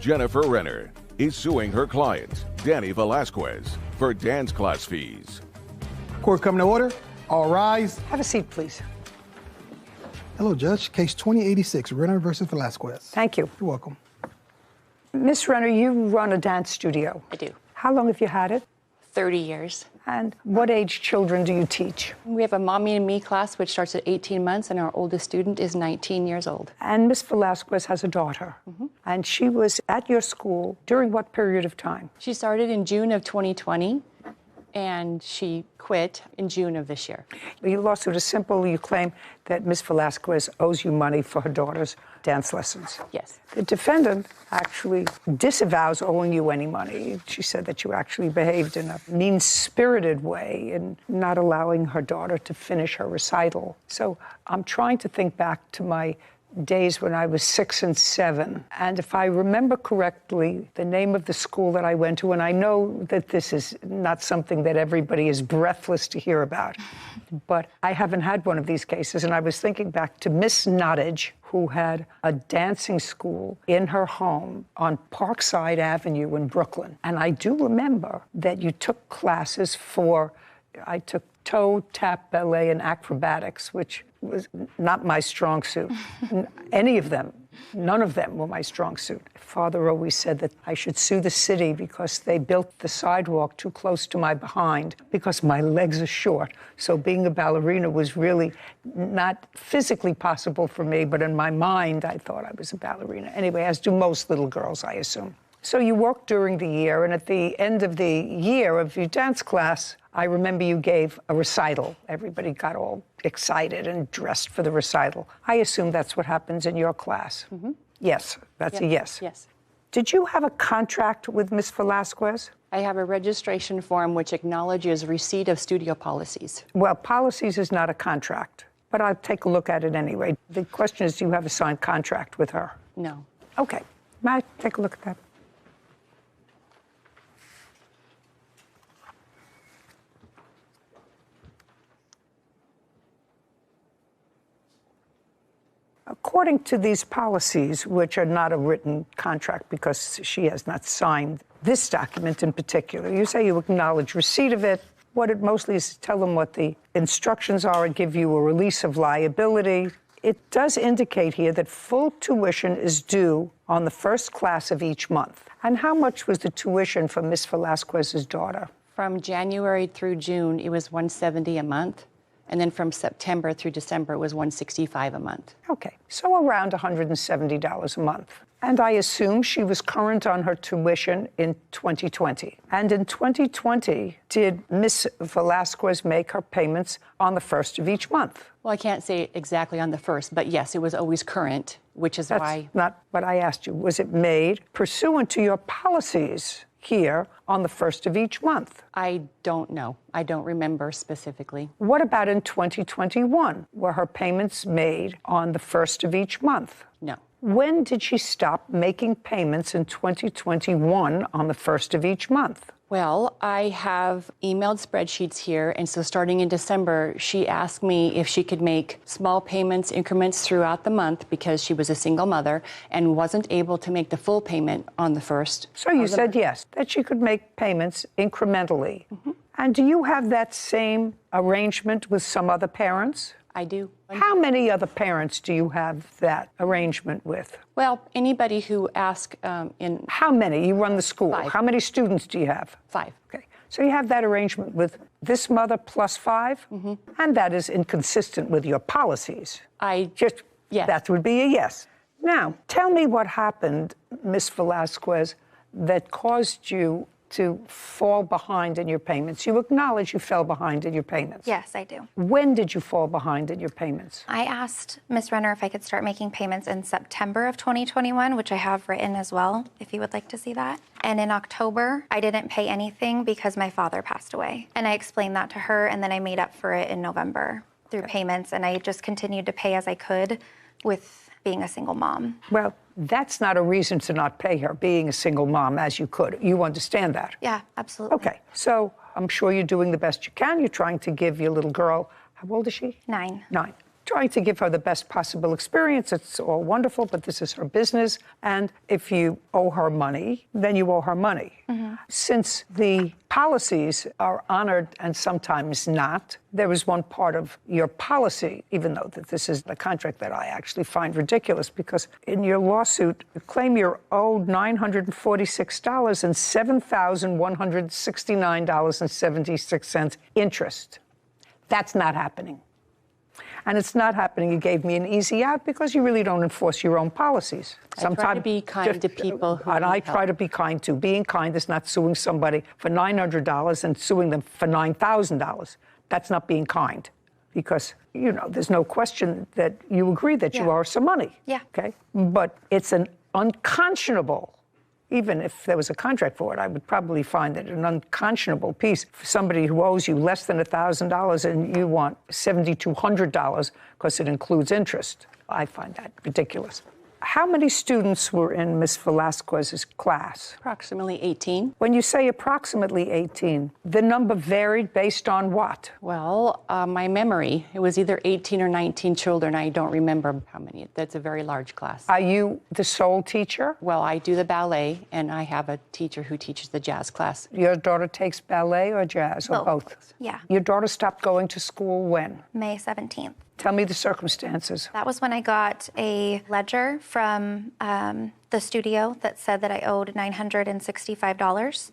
Jennifer Renner is suing her client, Danny Velasquez, for dance class fees. Court coming to order. All rise. Have a seat, please. Hello, Judge. Case 2086, Renner versus Velasquez. Thank you. You're welcome. Miss Renner, you run a dance studio. I do. How long have you had it? 30 years. And what age children do you teach? We have a Mommy and Me class, which starts at 18 months, and our oldest student is 19 years old. And Miss Velasquez has a daughter. And she was at your school during what period of time? She started in June of 2020, and she quit in June of this year. Your lawsuit is simple. You claim that Miss Velasquez owes you money for her daughter's dance lessons. Yes. The defendant actually disavows owing you any money. She said that you actually behaved in a mean-spirited way in not allowing her daughter to finish her recital. So I'm trying to think back to my days when I was 6 and 7. And if I remember correctly, the name of the school that I went to, and I know that this is not something that everybody is breathless to hear about, but I haven't had one of these cases. And I was thinking back to Miss Nottage, who had a dancing school in her home on Parkside Avenue in Brooklyn. And I do remember that you took classes I took toe, tap, ballet, and acrobatics, which was not my strong suit. Any of them, none of them were my strong suit. Father always said that I should sue the city because they built the sidewalk too close to my behind because my legs are short. So being a ballerina was really not physically possible for me, but in my mind, I thought I was a ballerina. Anyway, as do most little girls, I assume. So you worked during the year, and at the end of the year of your dance class, I remember you gave a recital. Everybody got all excited and dressed for the recital. I assume that's what happens in your class. Yes, that's a yes. Yes. Did you have a contract with Miss Velasquez? I have a registration form which acknowledges receipt of studio policies. Well, policies is not a contract, but I'll take a look at it anyway. The question is, do you have a signed contract with her? No. Okay. May I take a look at that? According to these policies, which are not a written contract because she has not signed this document in particular, you say you acknowledge receipt of it. What it mostly is to tell them what the instructions are and give you a release of liability. It does indicate here that full tuition is due on the first class of each month. And how much was the tuition for Miss Velasquez's daughter? From January through June, it was $170 a month. And then from September through December, it was $165 a month. Okay, so around $170 a month. And I assume she was current on her tuition in 2020. And in 2020, did Miss Velasquez make her payments on the first of each month? Well, I can't say exactly on the first, but yes, it was always current, which is why. That's not what I asked you. Was it made pursuant to your policies here on the first of each month? I don't know. I don't remember specifically. What about in 2021? Were her payments made on the first of each month? No. When did she stop making payments in 2021 on the first of each month? Well, I have emailed spreadsheets here, and so starting in December, she asked me if she could make small payments, increments throughout the month because she was a single mother and wasn't able to make the full payment on the first. So you said yes, that she could make payments incrementally. And do you have that same arrangement with some other parents? I do. How many other parents do you have that arrangement with? Well, anybody who asks in... How many? You run the school. 5. How many students do you have? 5. Okay. So you have that arrangement with this mother plus 5? And that is inconsistent with your policies. Yes. That would be a yes. Now, tell me what happened, Miss Velasquez, that caused you to fall behind in your payments. You acknowledge you fell behind in your payments. Yes, I do. When did you fall behind in your payments? I asked Ms. Renner if I could start making payments in September of 2021, which I have written as well, if you would like to see that. And in October, I didn't pay anything because my father passed away. And I explained that to her, and then I made up for it in November through payments, and I just continued to pay as I could with being a single mom. Well, that's not a reason to not pay her, being a single mom, as you could. You understand that? Yeah, absolutely. Okay, so I'm sure you're doing the best you can. You're trying to give your little girl, how old is she? 9. 9. trying to give her the best possible experience. It's all wonderful, but this is her business. And if you owe her money, then you owe her money. Since the policies are honored and sometimes not, there was one part of your policy, even though that this is the contract that I actually find ridiculous, because in your lawsuit, you claim you're owed $946 and $7,169.76 interest. That's not happening. And it's not happening. You gave me an easy out because you really don't enforce your own policies. I try to be kind to people who and I need try help. to be kind too. Being kind is not suing somebody for $900 and suing them for $9,000. That's not being kind, because, you know, there's no question that you agree that you owe her some money. Yeah. Okay? But it's an unconscionable, even if there was a contract for it, I would probably find it an unconscionable piece for somebody who owes you less than $1,000 and you want $7,200 because it includes interest. I find that ridiculous. How many students were in Miss Velasquez's class? Approximately 18. When you say approximately 18, the number varied based on what? Well, my memory, it was either 18 or 19 children. I don't remember how many. That's a very large class. Are you the sole teacher? Well, I do the ballet, and I have a teacher who teaches the jazz class. Your daughter takes ballet or jazz or both? Yeah. Your daughter stopped going to school when? May 17th. Tell me the circumstances. That was when I got a ledger from the studio that said that I owed $965.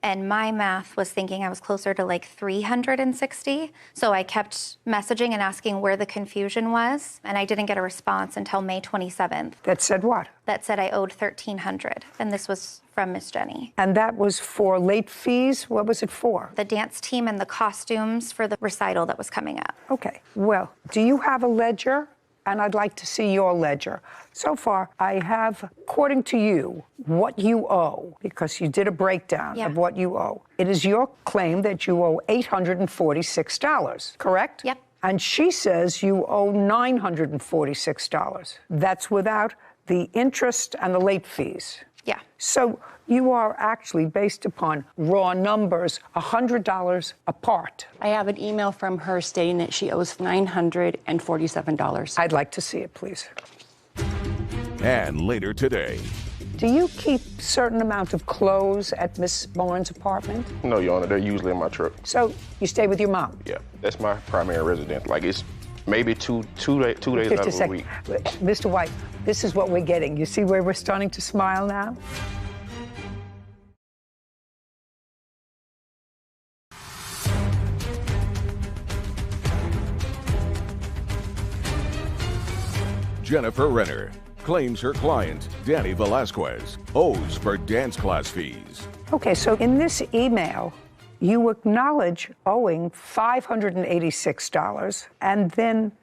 And my math was thinking I was closer to like $360. So I kept messaging and asking where the confusion was. And I didn't get a response until May 27th. That said what? That said I owed $1,300. And this was from Miss Jenny. And that was for late fees? What was it for? The dance team and the costumes for the recital that was coming up. Okay. Well, do you have a ledger? And I'd like to see your ledger. So far, I have, according to you, what you owe, because you did a breakdown of what you owe. It is your claim that you owe $846, correct? Yep. And she says you owe $946. That's without the interest and the late fees. Yeah. So you are actually, based upon raw numbers, $100 apart. I have an email from her stating that she owes $947. I'd like to see it, please. And later today, Do you keep a certain amount of clothes at Miss Barnes' apartment? No, Your Honor, they're usually in my truck. So you stay with your mom? Yeah, that's my primary residence. Like, it's maybe two days out of a week. Mr. White, this is what we're getting. You see where we're starting to smile now? Jennifer Renner claims her client, Danny Velasquez, owes for dance class fees. Okay, so in this email, you acknowledge owing $586 and then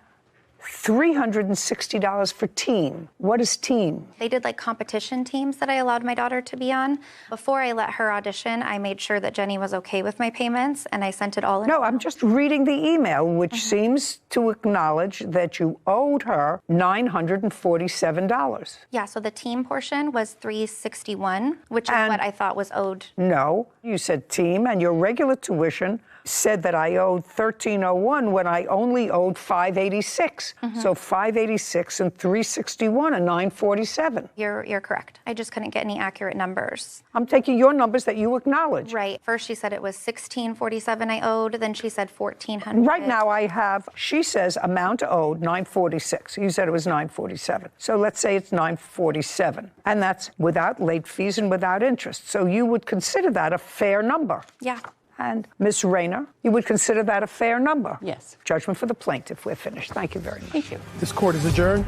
$360 for team. What is team? They did like competition teams that I allowed my daughter to be on. Before I let her audition, I made sure that Jenny was okay with my payments and I sent it all in. No, I'm just reading the email, which seems to acknowledge that you owed her $947. Yeah, so the team portion was $361, which is what I thought was owed. No, you said team, and your regular tuition said that I owed $1,301 when I only owed $586. So $586 and $361 and $947. You're correct. I just couldn't get any accurate numbers. I'm taking your numbers that you acknowledge. Right. First she said it was $1,647 I owed, then she said $1,400. Right now I have, she says amount owed $946. You said it was $947. So let's say it's $947. And that's without late fees and without interest. So you would consider that a fair number. Yeah. And Ms. Rayner, you would consider that a fair number? Yes. Judgment for the plaintiff. We're finished. Thank you very much. Thank you. This court is adjourned.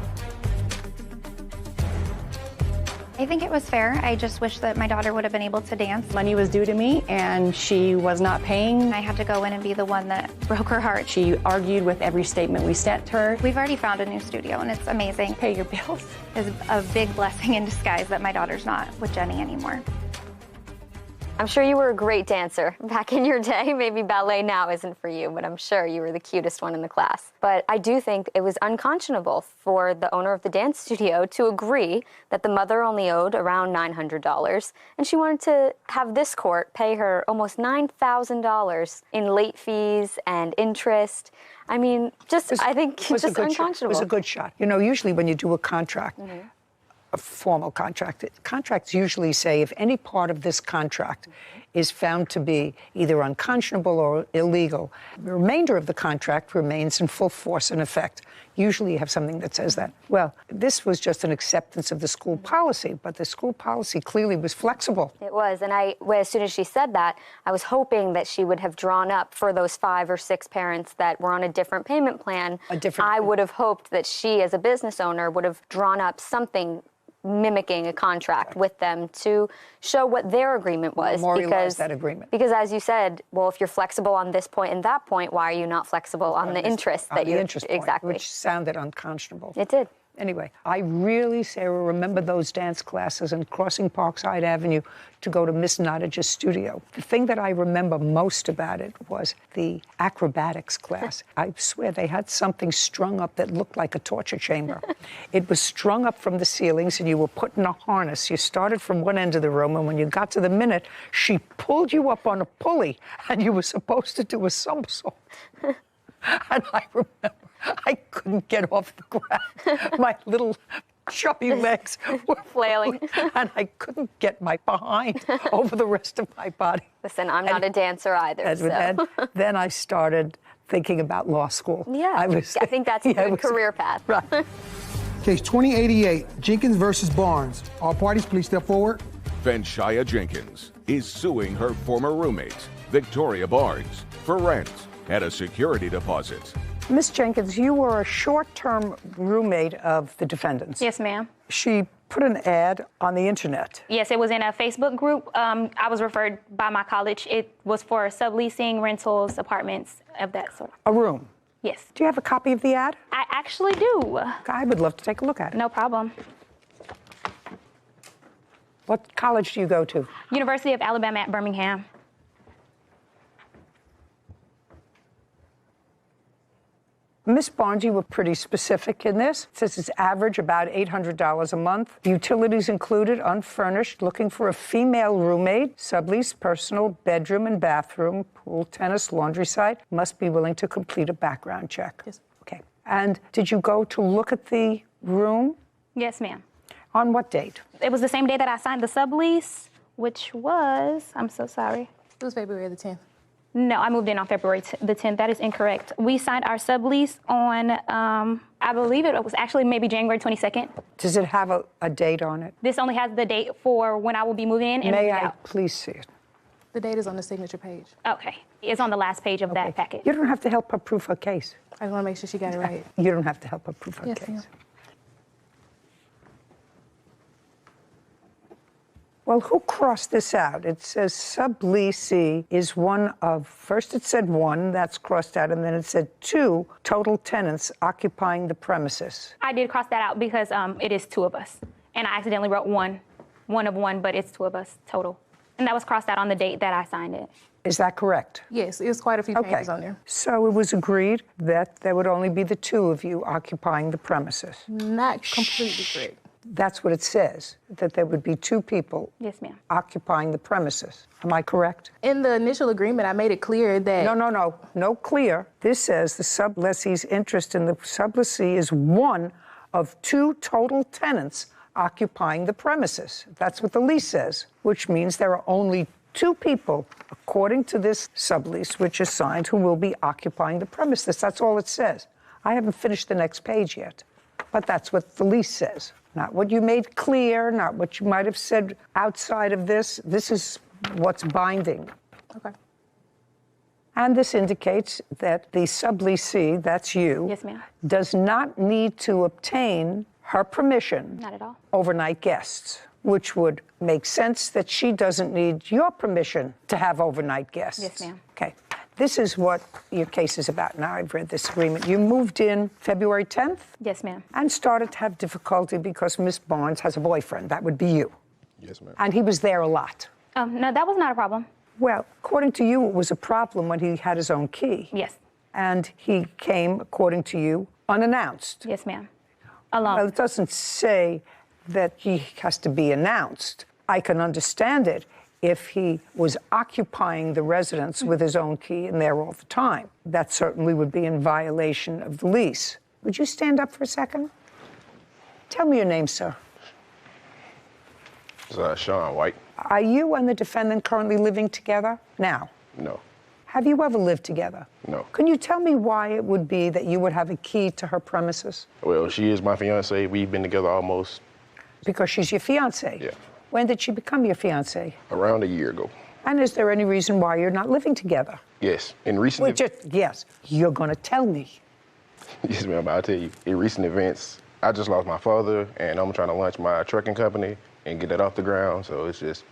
I think it was fair. I just wish that my daughter would have been able to dance. Money was due to me, and she was not paying. I had to go in and be the one that broke her heart. She argued with every statement we sent her. We've already found a new studio, and it's amazing. Pay your bills. It's a big blessing in disguise that my daughter's not with Jenny anymore. I'm sure you were a great dancer back in your day. Maybe ballet now isn't for you, but I'm sure you were the cutest one in the class. But I do think it was unconscionable for the owner of the dance studio to agree that the mother only owed around $900, and she wanted to have this court pay her almost $9,000 in late fees and interest. I mean, I think it's just unconscionable. It was a good shot. You know, usually when you do a contract, a formal contract, contracts usually say if any part of this contract is found to be either unconscionable or illegal, the remainder of the contract remains in full force and effect. Usually you have something that says that. Well, this was just an acceptance of the school policy, but the school policy clearly was flexible. It was, and as soon as she said that, I was hoping that she would have drawn up for those 5 or 6 parents that were on a different payment plan. I would have hoped that she, as a business owner, would have drawn up something mimicking a contract with them to show what their agreement was. Memorialize that agreement. Because as you said, well, if you're flexible on this point and that point, why are you not flexible on the interest that you exactly, which sounded unconscionable. It did. Anyway, I really, Sarah, remember those dance classes and crossing Parkside Avenue to go to Miss Nottage's studio. The thing that I remember most about it was the acrobatics class. I swear they had something strung up that looked like a torture chamber. It was strung up from the ceilings and you were put in a harness. You started from one end of the room, and when you got to the minute, she pulled you up on a pulley and you were supposed to do a somersault. And I remember I couldn't get off the ground. My little chubby legs were flailing. And I couldn't get my behind over the rest of my body. Listen, I'm not a dancer either. Then I started thinking about law school. Yeah, I think that's a good career path. Right. Case 2088, Jenkins versus Barnes. All parties, please step forward. Fenshia Jenkins is suing her former roommate, Victoria Barnes, for rent and a security deposit. Miss Jenkins, you were a short-term roommate of the defendants. Yes, ma'am. She put an ad on the internet. Yes, it was in a Facebook group. I was referred by my college. It was for subleasing, rentals, apartments, of that sort. A room? Yes. Do you have a copy of the ad? I actually do. I would love to take a look at it. No problem. What college do you go to? University of Alabama at Birmingham. Miss Barnes, you were pretty specific in this. It says it's average about $800 a month. Utilities included, unfurnished, looking for a female roommate, sublease, personal, bedroom and bathroom, pool, tennis, laundry site. Must be willing to complete a background check. Yes. Okay. And did you go to look at the room? Yes, ma'am. On what date? It was the same day that I signed the sublease, which was, I'm so sorry. It was February the 10th. No, I moved in on February the 10th. That is incorrect. We signed our sublease on, I believe it was actually maybe January 22nd. Does it have a date on it? This only has the date for when I will be moving in and May moving I out. please see it? The date is on the signature page. Okay. It's on the last page of that packet. You don't have to help her prove her case. I want to make sure she got it right. You don't have to help her prove her Yes, case. ma'am. Well, who crossed this out? It says subleasee is one of, first it said one, that's crossed out, and then it said 2 total tenants occupying the premises. I did cross that out because it is 2 of us. And I accidentally wrote one of one, but it's 2 of us total. And that was crossed out on the date that I signed it. Is that correct? Yes, it was quite a few changes on there. So it was agreed that there would only be the 2 of you occupying the premises. Not completely correct. That's what it says, that there would be 2 people Yes, ma'am. occupying the premises. Am I correct? In the initial agreement, I made it clear that... No clear. This says the sublessee's interest in the sublessee is one of 2 total tenants occupying the premises. That's what the lease says, which means there are only 2 people, according to this sublease, which is signed, who will be occupying the premises. That's all it says. I haven't finished the next page yet, but that's what the lease says. Not what you made clear, not what you might have said outside of this. This is what's binding. Okay. And this indicates that the subleasee, that's you, Yes, ma'am. does not need to obtain her permission. Not at all. Overnight guests, which would make sense that she doesn't need your permission to have overnight guests. Yes, ma'am. Okay. This is what your case is about. Now I've read this agreement. You moved in February 10th? Yes, ma'am. And started to have difficulty because Miss Barnes has a boyfriend. That would be you. Yes, ma'am. And he was there a lot. No, that was not a problem. Well, according to you, it was a problem when he had his own key. Yes. And he came, according to you, unannounced. Yes, ma'am. Alone. Well, it doesn't say that he has to be announced. I can understand it if he was occupying the residence with his own key and there all the time. That certainly would be in violation of the lease. Would you stand up for a second? Tell me your name, sir. It's Sean White. Are you and the defendant currently living together now? No. Have you ever lived together? No. Can you tell me why it would be that you would have a key to her premises? Well, she is my fiance. We've been together almost... Because she's your fiance? Yeah. When did she become your fiance? Around a year ago. And is there any reason why you're not living together? Yes. In recent... Yes. You're going to tell me. Yes, ma'am. I'll tell you. In recent events, I just lost my father, and I'm trying to launch my trucking company and get that off the ground, so it's just...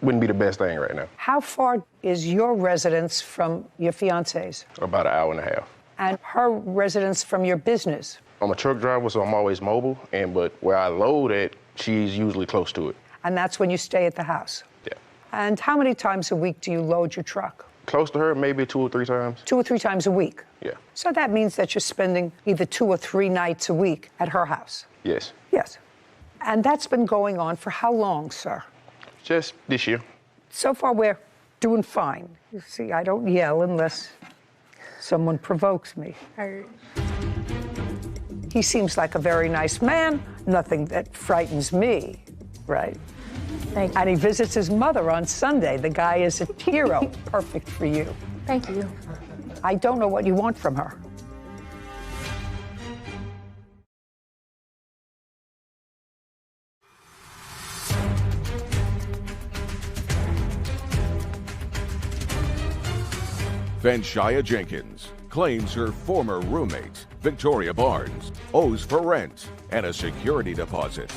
wouldn't be the best thing right now. How far is your residence from your fiance's? About an hour and a half. And her residence from your business? I'm a truck driver, so I'm always mobile, but where I load at, she's usually close to it. And that's when you stay at the house? Yeah. And how many times a week do you load your truck? Close to her, maybe 2 or 3 times. 2 or 3 times a week? Yeah. So that means that you're spending either 2 or 3 nights a week at her house? Yes. Yes. And that's been going on for how long, sir? Just this year. So far, we're doing fine. You see, I don't yell unless someone provokes me. Heard. He seems like a very nice man, nothing that frightens me, right? Thank you. And he visits his mother on Sunday. The guy is a hero, perfect for you. Thank you. I don't know what you want from her. Shia Jenkins claims her former roommate, Victoria Barnes, owes for rent and a security deposit.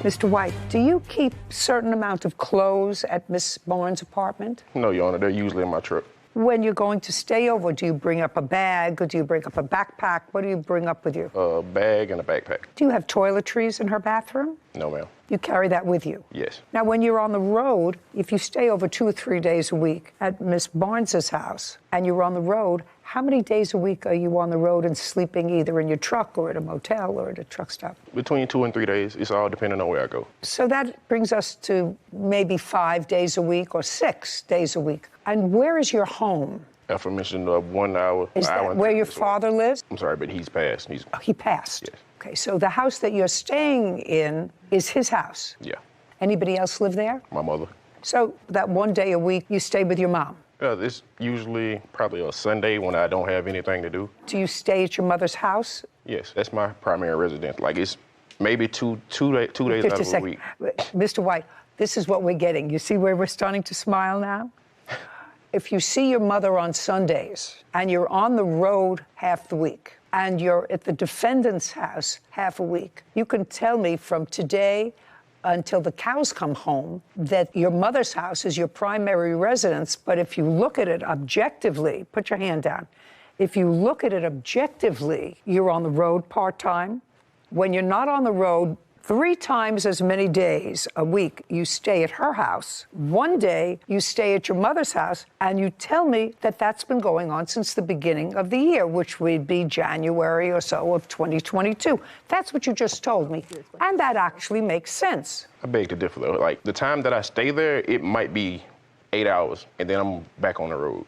Mr. White, do you keep a certain amount of clothes at Miss Barnes' apartment? No, Your Honor, they're usually in my truck. When you're going to stay over, do you bring up a bag or do you bring up a backpack? What do you bring up with you? A bag and a backpack. Do you have toiletries in her bathroom? No, ma'am. You carry that with you? Yes. Now, when you're on the road, if you stay over 2 or 3 days a week at Miss Barnes's house and you're on the road, how many days a week are you on the road and sleeping either in your truck or at a motel or at a truck stop? Between 2 and 3 days. It's all depending on where I go. So that brings us to maybe 5 days a week or 6 days a week. And where is your home? Aforementioned 1 hour. Is that where your father lives? I'm sorry, but he's passed. He passed? Yes. Okay, so the house that you're staying in is his house? Yeah. Anybody else live there? My mother. So that 1 day a week you stay with your mom? It's usually probably a Sunday when I don't have anything to do. Do you stay at your mother's house? Yes, that's my primary residence. Like it's maybe two days out of the week. Mr. White, this is what we're getting. You see where we're starting to smile now? If you see your mother on Sundays and you're on the road half the week and you're at the defendant's house half a week, you can tell me from today until the cows come home that your mother's house is your primary residence. But if you look at it objectively, put your hand down. If you look at it objectively, you're on the road part-time. When you're not on the road, 3 times as many days a week you stay at her house. 1 day you stay at your mother's house, and you tell me that that's been going on since the beginning of the year, which would be January or so of 2022. That's what you just told me, and that actually makes sense. I beg to differ, though. Like, the time that I stay there, it might be 8 hours, and then I'm back on the road.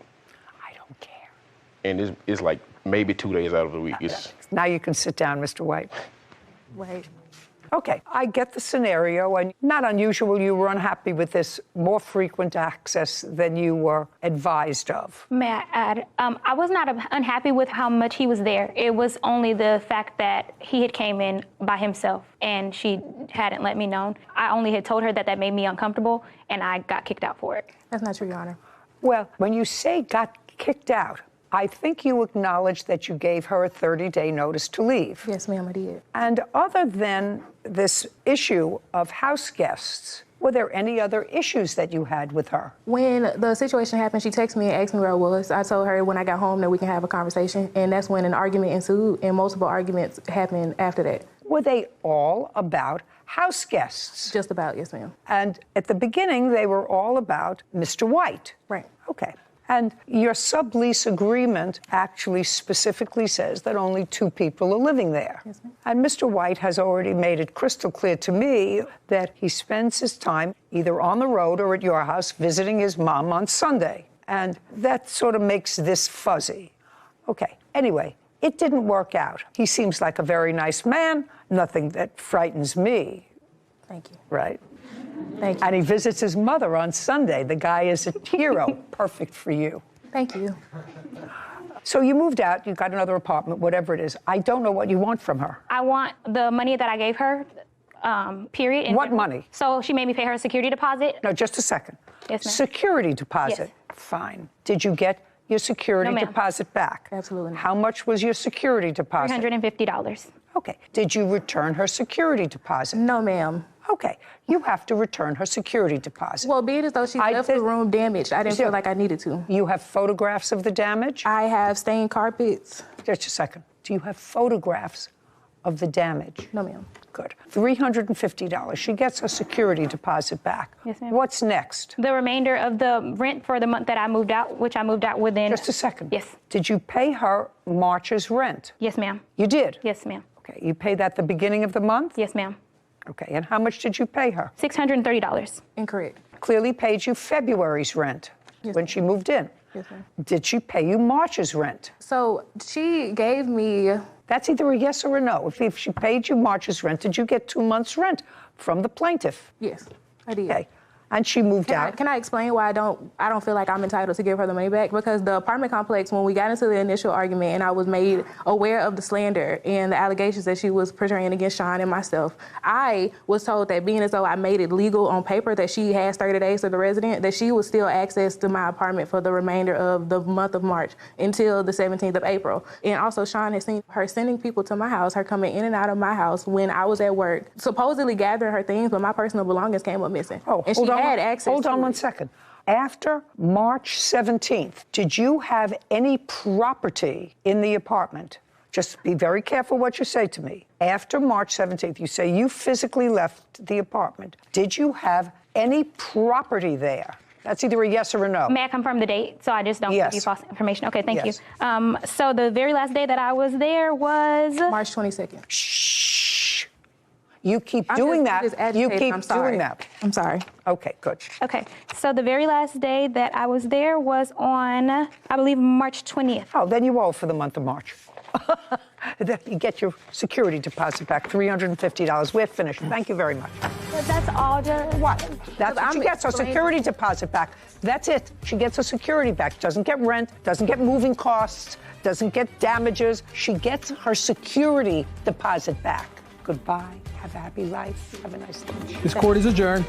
I don't care. And it's like maybe 2 days out of the week. Now you can sit down, Mr. White. Wait. Okay, I get the scenario, and not unusual, you were unhappy with this more frequent access than you were advised of. May I add, I was not unhappy with how much he was there. It was only the fact that he had came in by himself and she hadn't let me know. I only had told her that that made me uncomfortable and I got kicked out for it. That's not true, Your Honor. Well, when you say got kicked out, I think you acknowledge that you gave her a 30-day notice to leave. Yes, ma'am, I did. And other than this issue of house guests, were there any other issues that you had with her? When the situation happened, she texted me and asked me where I was. I told her when I got home that we can have a conversation, and that's when an argument ensued, and multiple arguments happened after that. Were they all about house guests. Just about, yes, ma'am. And at the beginning, they were all about Mr. White. Right. Okay. And your sublease agreement actually specifically says that only 2 people are living there. Yes, ma'am. And Mr. White has already made it crystal clear to me that he spends his time either on the road or at your house visiting his mom on Sunday. And that sort of makes this fuzzy. Okay, anyway, it didn't work out. He seems like a very nice man, nothing that frightens me. Thank you. Right? Thank you. And he visits his mother on Sunday. The guy is a hero. Perfect for you. Thank you. So you moved out, you got another apartment, whatever it is. I don't know what you want from her. I want the money that I gave her, period. What money? So she made me pay her security deposit. No, just a second. Yes, ma'am. Security deposit. Yes. Fine. Did you get your security No, ma'am. deposit back? Absolutely not. How much was your security deposit? $350. Okay. Did you return her security deposit? No, ma'am. Okay. You have to return her security deposit. Well, being as though she left the room damaged, I didn't feel like I needed to. You have photographs of the damage? I have stained carpets. Just a second. Do you have photographs of the damage? No, ma'am. Good. $350. She gets her security deposit back. Yes, ma'am. What's next? The remainder of the rent for the month that I moved out, which I moved out within. Just a second. Yes. Did you pay her March's rent? Yes, ma'am. You did? Yes, ma'am. Okay. You paid that the beginning of the month? Yes, ma'am. Okay. And how much did you pay her? $630. Incorrect. Clearly paid you February's rent when she moved in. Yes, ma'am. Did she pay you March's rent? So she gave me... That's either a yes or a no. If she paid you March's rent, did you get 2 months' rent from the plaintiff? Yes, I did. Okay. And she moved out. Can I explain why I don't feel like I'm entitled to give her the money back? Because the apartment complex, when we got into the initial argument and I was made aware of the slander and the allegations that she was portraying against Sean and myself, I was told that being as though I made it legal on paper that she has 30 days to the resident, that she would still access to my apartment for the remainder of the month of March until the 17th of April. And also Sean has seen her sending people to my house, her coming in and out of my house when I was at work, supposedly gathering her things, but my personal belongings came up missing. Oh, and she had access Hold to on it. 1 second. After March 17th, did you have any property in the apartment? Just be very careful what you say to me. After March 17th, you say you physically left the apartment. Did you have any property there? That's either a yes or a no. May I confirm the date so I just don't give you false information? Okay, thank you. So the very last day that I was there was... March 22nd. Shh. You keep doing that. You keep doing that. I'm sorry. Okay, good. Okay, so the very last day that I was there was on, I believe, March 20th. Oh, then you owe for the month of March. Then you get your security deposit back, $350. We're finished. Thank you very much. But that's all just... What? That's what she gets, her security deposit back. That's it. She gets her security back. Doesn't get rent, doesn't get moving costs, doesn't get damages. She gets her security deposit back. Goodbye. Have a happy life. Have a nice lunch. This court is adjourned.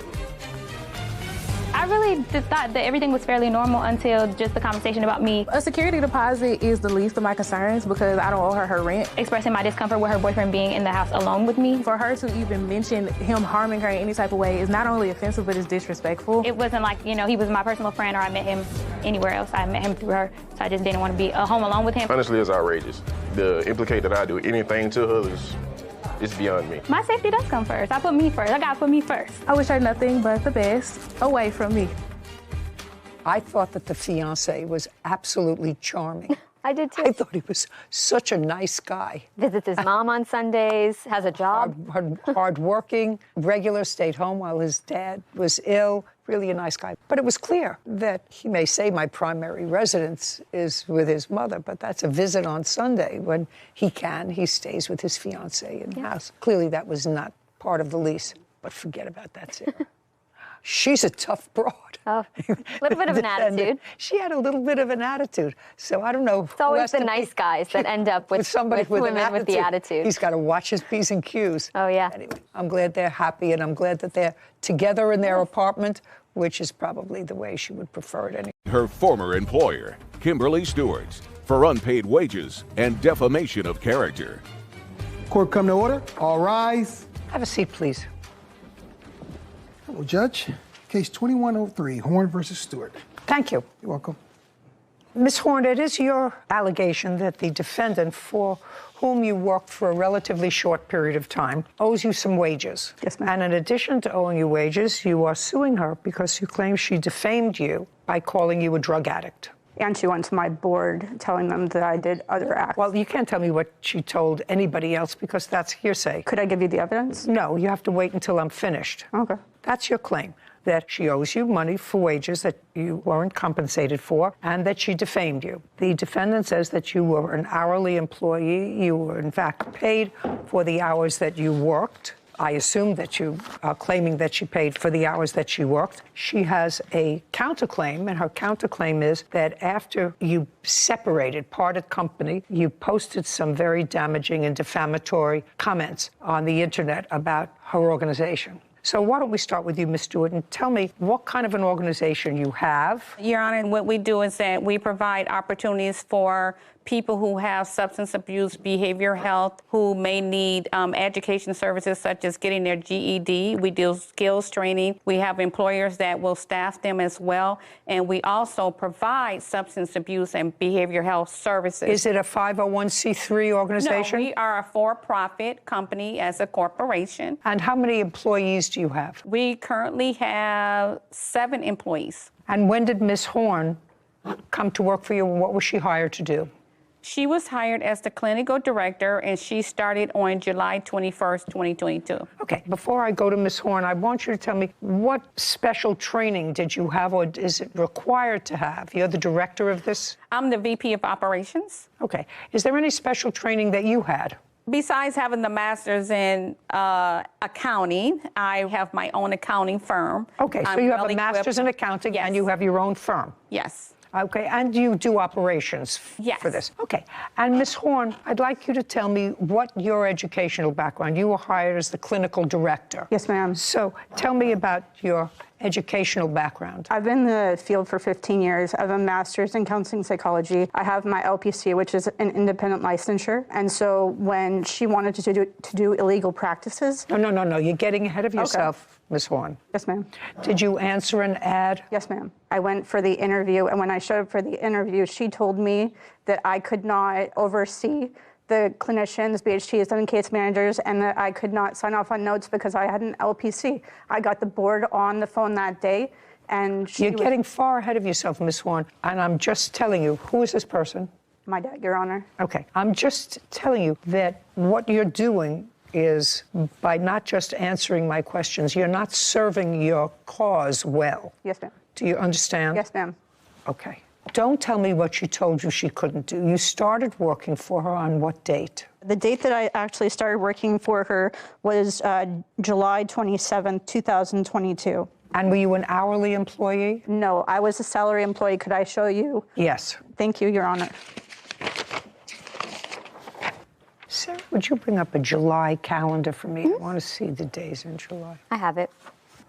I really just thought that everything was fairly normal until just the conversation about me A security deposit is the least of my concerns because I don't owe her rent. expressing my discomfort with her boyfriend being in the house alone with me. For her to even mention him harming her in any type of way is not only offensive, but it's disrespectful. It wasn't like, he was my personal friend or I met him anywhere else. I met him through her, so I just didn't want to be home alone with him. Honestly, it's outrageous. The implicate that I do anything to her is beyond me. My safety does come first. I put me first. I gotta put me first. I wish her nothing but the best away from me. I thought that the fiancé was absolutely charming. I did too. I thought he was such a nice guy. Visits his mom on Sundays, has a job. Hard-working, regular, stayed home while his dad was ill. Really a nice guy. But it was clear that he may say my primary residence is with his mother, but that's a visit on Sunday. When he can, he stays with his fiancée in the house. Clearly that was not part of the lease, but forget about that, Sarah. She's a tough broad. Oh, a little bit of an attitude. She had a little bit of an attitude. So I don't know. It's always the nice guys that end up with somebody with women with the attitude. He's got to watch his P's and Q's. Oh, yeah. Anyway, I'm glad they're happy, and I'm glad that they're together in their apartment, which is probably the way she would prefer it anyway. Her former employer, Kimberly Stewart, for unpaid wages and defamation of character. Court come to order. All rise. Have a seat, please. Hello, Judge. Case 2103, Horn versus Stewart. Thank you. You're welcome. Ms. Horn, it is your allegation that the defendant, for whom you worked for a relatively short period of time, owes you some wages. Yes, ma'am. And in addition to owing you wages, you are suing her because you claim she defamed you by calling you a drug addict. And she went to my board telling them that I did other acts. Well, you can't tell me what she told anybody else because that's hearsay. Could I give you the evidence? No, you have to wait until I'm finished. Okay. That's your claim, that she owes you money for wages that you weren't compensated for and that she defamed you. The defendant says that you were an hourly employee. You were, in fact, paid for the hours that you worked. I assume that you are claiming that she paid for the hours that she worked. She has a counterclaim, and her counterclaim is that after you separated, parted company, you posted some very damaging and defamatory comments on the internet about her organization. So why don't we start with you, Ms. Stewart, and tell me what kind of an organization you have. Your Honor, what we do is that we provide opportunities for people who have substance abuse, behavioral health, who may need education services such as getting their GED. We do skills training. We have employers that will staff them as well. And we also provide substance abuse and behavioral health services. Is it a 501c3 organization? No, we are a for-profit company as a corporation. And how many employees do you have? We currently have 7 employees. And when did Ms. Horn come to work for you, and what was she hired to do? She was hired as the clinical director, and she started on July 21st, 2022. Okay, before I go to Ms. Horn, I want you to tell me what special training did you have, or is it required to have? You're the director of this? I'm the VP of operations. Okay. Is there any special training that you had? Besides having the master's in accounting, I have my own accounting firm. Okay, so you have a master's in accounting, yes, and you have your own firm? Yes. Okay, and you do operations yes, for this? Okay, and Ms. Horn, I'd like you to tell me what your educational background. You were hired as the clinical director. Yes, ma'am. So tell me about your educational background. I've been in the field for 15 years. I have a master's in counseling psychology. I have my LPC, which is an independent licensure. And so when she wanted to do illegal practices... No. You're getting ahead of yourself, okay, Ms. Horn. Yes, ma'am. Did you answer an ad? Yes, ma'am. I went for the interview, and when I showed up for the interview, she told me that I could not oversee the clinicians, BHTs, and case managers, and that I could not sign off on notes because I had an LPC. I got the board on the phone that day, and You're getting far ahead of yourself, Ms. Horn, and I'm just telling you, who is this person? My dad, Your Honor. Okay, I'm just telling you that what you're doing is, by not just answering my questions, you're not serving your cause well. Yes, ma'am. Do you understand? Yes, ma'am. Okay. Don't tell me what she told you she couldn't do. You started working for her on what date? The date that I actually started working for her was July 27th, 2022. And were you an hourly employee? No, I was a salary employee. Could I show you? Yes. Thank you, Your Honor. Sarah, would you bring up a July calendar for me? I want to see the days in July. I have it.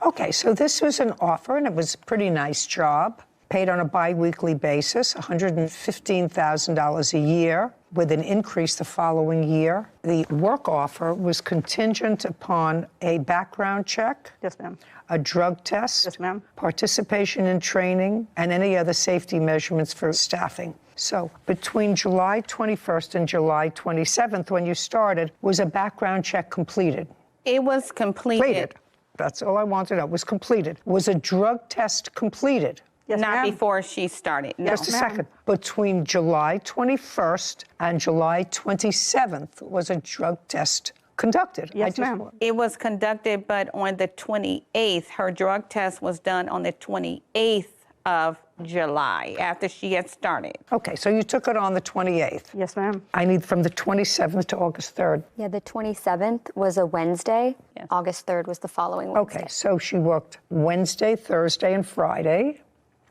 Okay, so this was an offer, and it was a pretty nice job. Paid on a bi-weekly basis, $115,000 a year, with an increase the following year. The work offer was contingent upon a background check. Yes, ma'am. A drug test. Yes, ma'am. Participation in training, and any other safety measurements for staffing. So between July 21st and July 27th, when you started, was a background check completed? It was completed. That's all I wanted to know. Was completed. Was a drug test completed? Yes, Not ma'am. before she started. No. Just a second. Between July 21st and July 27th was a drug test conducted. Yes, ma'am. It was conducted, but on the 28th, her drug test was done on the 28th of July, after she had started. Okay, so you took it on the 28th. Yes, ma'am. I need from the 27th to August 3rd. Yeah, the 27th was a Wednesday. Yes. August 3rd was the following Wednesday. Okay, so she worked Wednesday, Thursday, and Friday.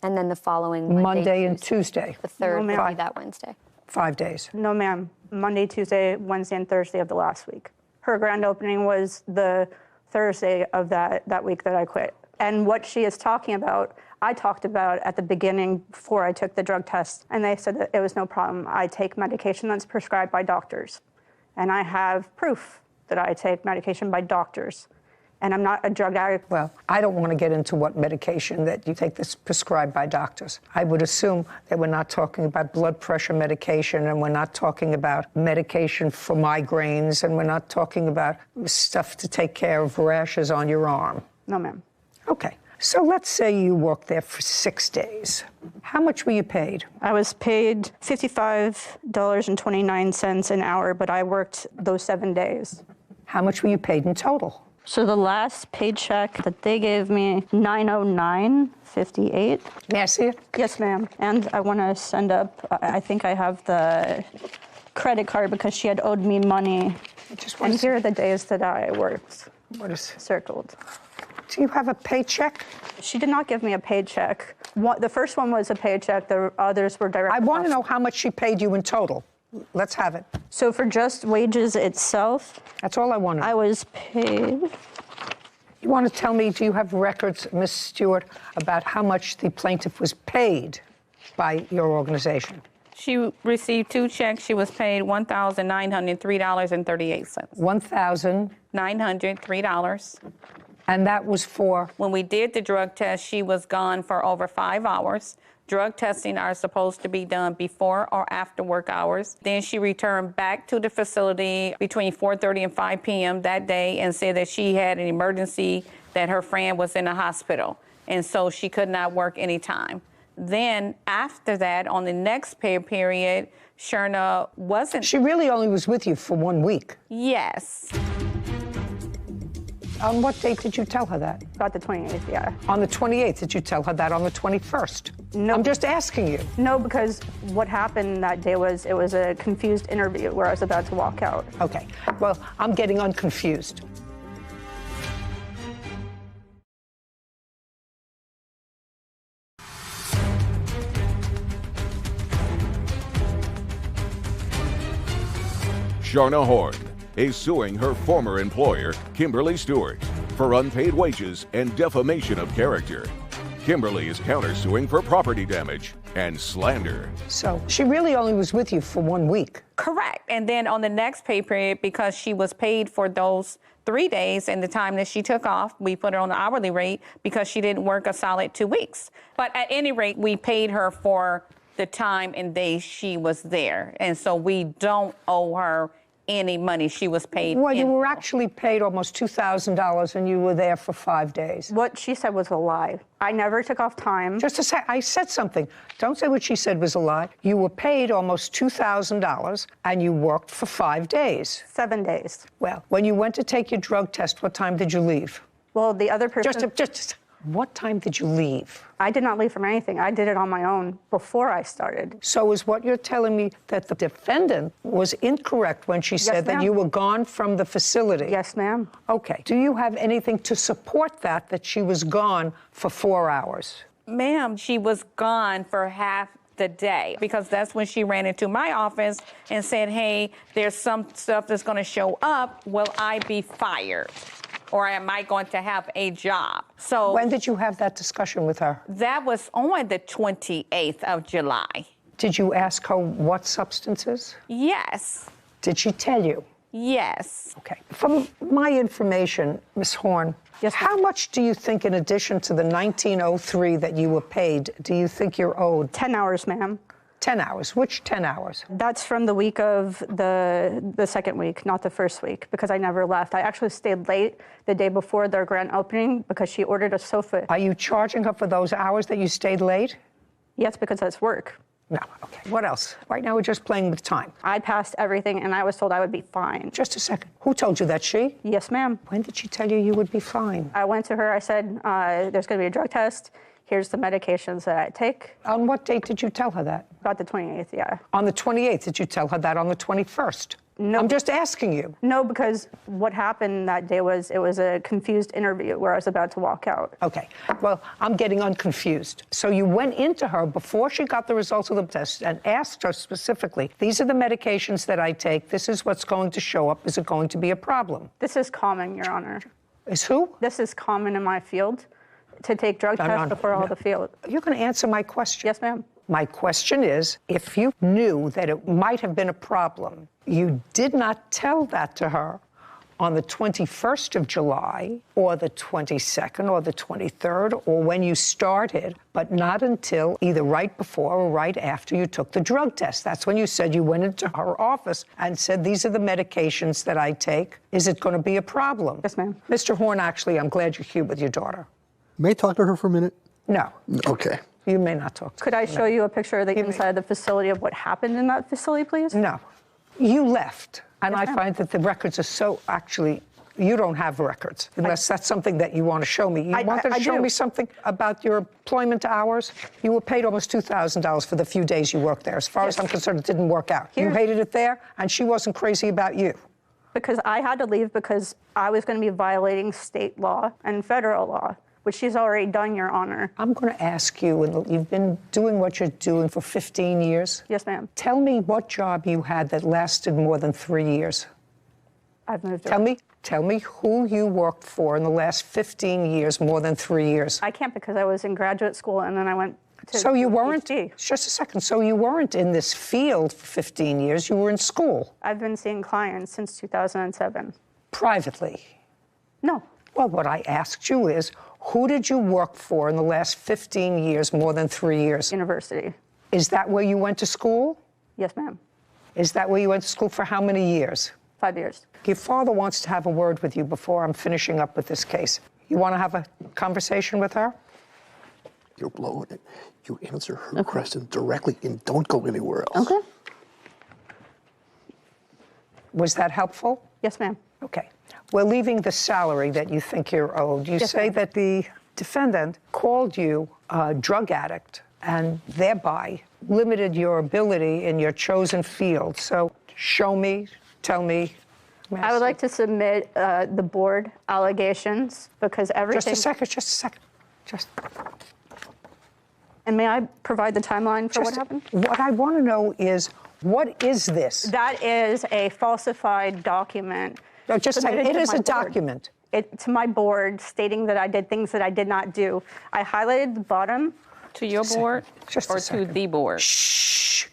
And then the following Monday and Tuesday. The third No, would ma'am. be that Wednesday. 5 days. No, ma'am. Monday, Tuesday, Wednesday, and Thursday of the last week. Her grand opening was the Thursday of that week that I quit. And what she is talking about, I talked about at the beginning before I took the drug test, and they said that it was no problem. I take medication that's prescribed by doctors, and I have proof that I take medication by doctors. and I'm not a drug addict. Well, I don't want to get into what medication that you take that's prescribed by doctors. I would assume that we're not talking about blood pressure medication, and we're not talking about medication for migraines, and we're not talking about stuff to take care of rashes on your arm. No, ma'am. Okay. So let's say you worked there for 6 days. How much were you paid? I was paid $55.29 an hour, but I worked those 7 days. How much were you paid in total? So the last paycheck that they gave me, $909.58. May I see it? Yes, ma'am. And I want to send up, I think I have the credit card because she had owed me money. And here are the days that I worked. What is circled? Do you have a paycheck? She did not give me a paycheck. The first one was a paycheck. The others were direct. I want to know how much she paid you in total. Let's have it. So for just wages itself, that's all I wanted. I was paid. You want to tell me, do you have records, Ms. Stewart, about how much the plaintiff was paid by your organization? She received 2 checks. She was paid $1,903.38. $1,903. And that was for? When we did the drug test, she was gone for over 5 hours. Drug testing are supposed to be done before or after work hours. Then she returned back to the facility between 4:30 and 5 p.m. that day and said that she had an emergency, that her friend was in the hospital, and so she could not work any time. Then after that, on the next pay period, Sherna wasn't. She really only was with you for 1 week? Yes. On what date did you tell her that? About the 28th, yeah. On the 28th, did you tell her that on the 21st? No. I'm just asking you. No, because what happened that day was it was a confused interview where I was about to walk out. Okay. Well, I'm getting unconfused. Sharna Horn is suing her former employer, Kimberly Stewart, for unpaid wages and defamation of character. Kimberly is countersuing for property damage and slander. So she really only was with you for 1 week? Correct. And then on the next pay period, because she was paid for those 3 days and the time that she took off, we put her on the hourly rate because she didn't work a solid 2 weeks. But at any rate, we paid her for the time and days she was there. And so we don't owe her any money. She was paid. Well, you were actually paid almost $2,000 and you were there for 5 days. What she said was a lie. I never took off time. Just a sec. I said something. Don't say what she said was a lie. You were paid almost $2,000 and you worked for 5 days. 7 days. Well, when you went to take your drug test, what time did you leave? Well, the other person... Just what time did you leave? I did not leave from anything. I did it on my own before I started. So is what you're telling me that the defendant was incorrect when she said that you were gone from the facility? Yes, ma'am. Okay. Do you have anything to support that she was gone for 4 hours? Ma'am, she was gone for half the day because that's when she ran into my office and said, hey, there's some stuff that's going to show up. Will I be fired? Or am I going to have a job? So when did you have that discussion with her? That was on the 28th of July. Did you ask her what substances? Yes. Did she tell you? Yes. Okay. From my information, Ms. Horn, yes, how much do you think, in addition to the $19.03 that you were paid, do you think you're owed? 10 hours, ma'am. 10 hours. Which 10 hours? That's from the week of the second week, not the first week, because I never left. I actually stayed late the day before their grand opening because she ordered a sofa. Are you charging her for those hours that you stayed late? Yes, because that's work. No. Okay. What else? Right now we're just playing with time. I passed everything and I was told I would be fine. Just a second. Who told you that? She? Yes, ma'am. When did she tell you you would be fine? I went to her. I said, there's going to be a drug test. Here's the medications that I take. On what date did you tell her that? About the 28th, yeah. On the 28th, did you tell her that on the 21st? No. I'm just asking you. No, because what happened that day was it was a confused interview where I was about to walk out. Okay. Well, I'm getting unconfused. So you went into her before she got the results of the test and asked her specifically, these are the medications that I take. This is what's going to show up. Is it going to be a problem? This is common, Your Honor. Is who? This is common in my field. To take drug tests before all the field. You're going to answer my question. Yes, ma'am. My question is, if you knew that it might have been a problem, you did not tell that to her on the 21st of July or the 22nd or the 23rd or when you started, but not until either right before or right after you took the drug test. That's when you said you went into her office and said, these are the medications that I take. Is it going to be a problem? Yes, ma'am. Mr. Horn, actually, I'm glad you're here with your daughter. May I talk to her for a minute? No. Okay. You may not talk to Could her. I show you a picture of the inside of the facility of what happened in that facility, please? No. You left. And Yes, I ma'am. find that the records are so, actually, you don't have records, unless that's something that you want to show me. You wanted to show me something about your employment hours? You were paid almost $2,000 for the few days you worked there. As far as I'm concerned, it didn't work out. You hated it there, and she wasn't crazy about you. Because I had to leave because I was going to be violating state law and federal law, which she's already done, Your Honor. I'm going to ask you, and you've been doing what you're doing for 15 years. Yes, ma'am. Tell me what job you had that lasted more than 3 years. I've moved Tell me who you worked for in the last 15 years, more than 3 years. I can't because I was in graduate school and then I went to So you weren't, PhD. just a second, so you weren't in this field for 15 years, you were in school. I've been seeing clients since 2007. Privately. No. Well, what I asked you is, who did you work for in the last 15 years, more than 3 years? University. Is that where you went to school? Yes, ma'am. Is that where you went to school for how many years? 5 years. Your father wants to have a word with you before I'm finishing up with this case. You want to have a conversation with her? You're blowing it. You answer her question directly and don't go anywhere else. Okay. Was that helpful? Yes, ma'am. Okay. We're leaving the salary that you think you're owed. You say that the defendant called you a drug addict and thereby limited your ability in your chosen field. So show me, tell me. I would like to submit the board allegations because everything... Just a second. And may I provide the timeline for what happened? What I want to know is, what is this? That is a falsified document. No, just say it is a document. To my board stating that I did things that I did not do. I highlighted the bottom. To your board or to the board? Shh.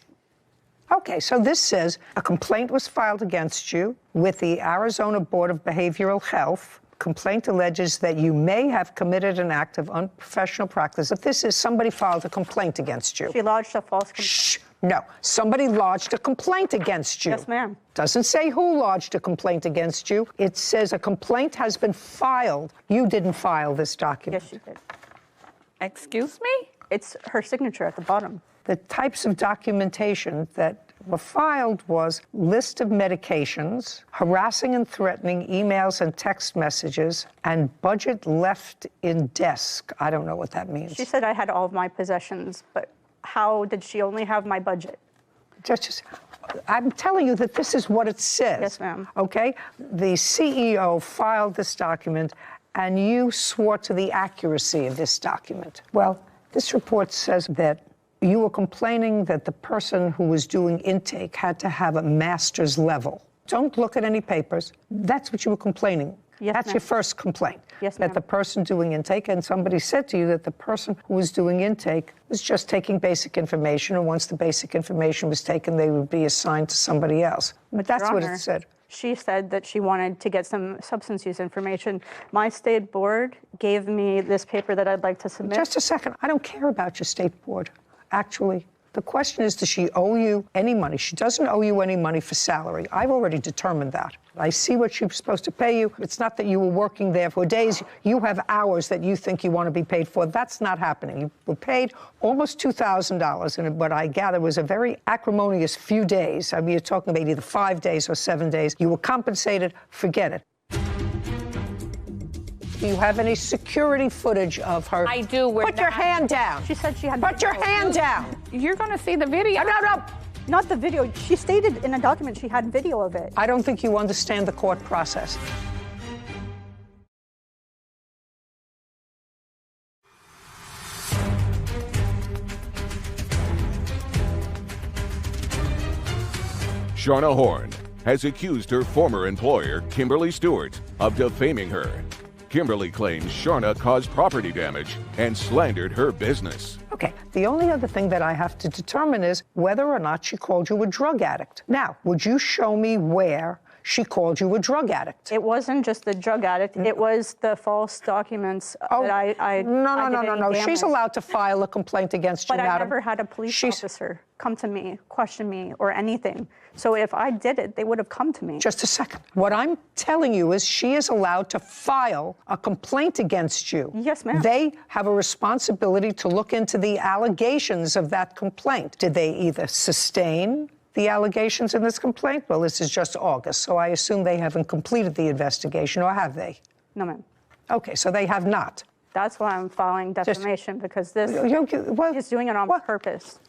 Okay, so this says a complaint was filed against you with the Arizona Board of Behavioral Health. Complaint alleges that you may have committed an act of unprofessional practice. If this is somebody filed a complaint against you. She lodged a false complaint. Shh. No, somebody lodged a complaint against you. Yes, ma'am. Doesn't say who lodged a complaint against you. It says a complaint has been filed. You didn't file this document. Yes, she did. Excuse me? It's her signature at the bottom. The types of documentation that were filed was list of medications, harassing and threatening emails and text messages, and budget left in desk. I don't know what that means. She said I had all of my possessions, but how did she only have my budget? I'm telling you that this is what it says. Yes, ma'am. Okay? The CEO filed this document, and you swore to the accuracy of this document. Well, this report says that you were complaining that the person who was doing intake had to have a master's level. Don't look at any papers. That's what you were complaining. Yes, That's ma'am. your first complaint. Yes, that ma'am. the person doing intake, and somebody said to you that the person who was doing intake was just taking basic information, and once the basic information was taken, they would be assigned to somebody else. But that's Your what Honor, it said. She said that she wanted to get some substance use information. My state board gave me this paper that I'd like to submit. Just a second. I don't care about your state board, actually. The question is, does she owe you any money? She doesn't owe you any money for salary. I've already determined that. I see what she was supposed to pay you. It's not that you were working there for days. You have hours that you think you want to be paid for. That's not happening. You were paid almost $2,000 in what I gather was a very acrimonious few days. I mean, you're talking about either 5 days or 7 days. You were compensated. Forget it. Do you have any security footage of her? I do. Put your hand down. She said she had... Put your hand down. You're going to see the video. No. Not the video. She stated in a document she had video of it. I don't think you understand the court process. Sharna Horn has accused her former employer, Kimberly Stewart, of defaming her. Kimberly claims Sharna caused property damage and slandered her business. Okay, the only other thing that I have to determine is whether or not she called you a drug addict. Now, would you show me where she called you a drug addict. It wasn't just the drug addict. It was the false documents that I No. She's allowed to file a complaint against you, But I madam. never had a police officer come to me, question me, or anything. So if I did it, they would have come to me. Just a second. What I'm telling you is she is allowed to file a complaint against you. Yes, ma'am. They have a responsibility to look into the allegations of that complaint. Did they either sustain the allegations in this complaint? Well, this is just August, so I assume they haven't completed the investigation, or have they? No, ma'am. Okay, so they have not. That's why I'm filing defamation, because this is doing it on purpose.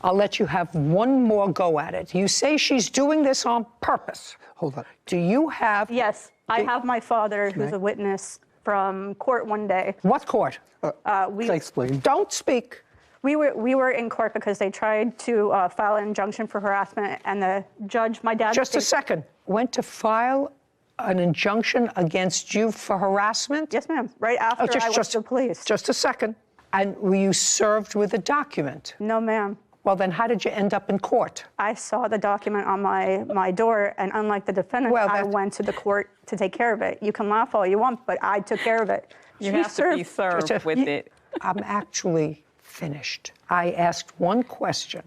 I'll let you have one more go at it. You say she's doing this on purpose. Hold on. Do you have... Yes, I have my father, who's a witness from court one day. What court? Can I explain? Don't speak. We were in court because they tried to file an injunction for harassment, and the judge, my dad... Just a second. Went to file an injunction against you for harassment? Yes, ma'am. Right after I went to the police. Just a second. And were you served with a document? No, ma'am. Well, then how did you end up in court? I saw the document on my door, and unlike the defendant, I went to the court to take care of it. You can laugh all you want, but I took care of it. You have to be served with it. I'm actually finished. I asked one question,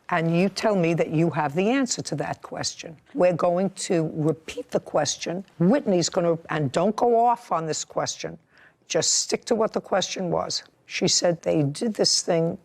and you tell me that you have the answer to that question. We're going to repeat the question. Whitney's going to, and don't go off on this question. Just stick to what the question was. She said they did this thing.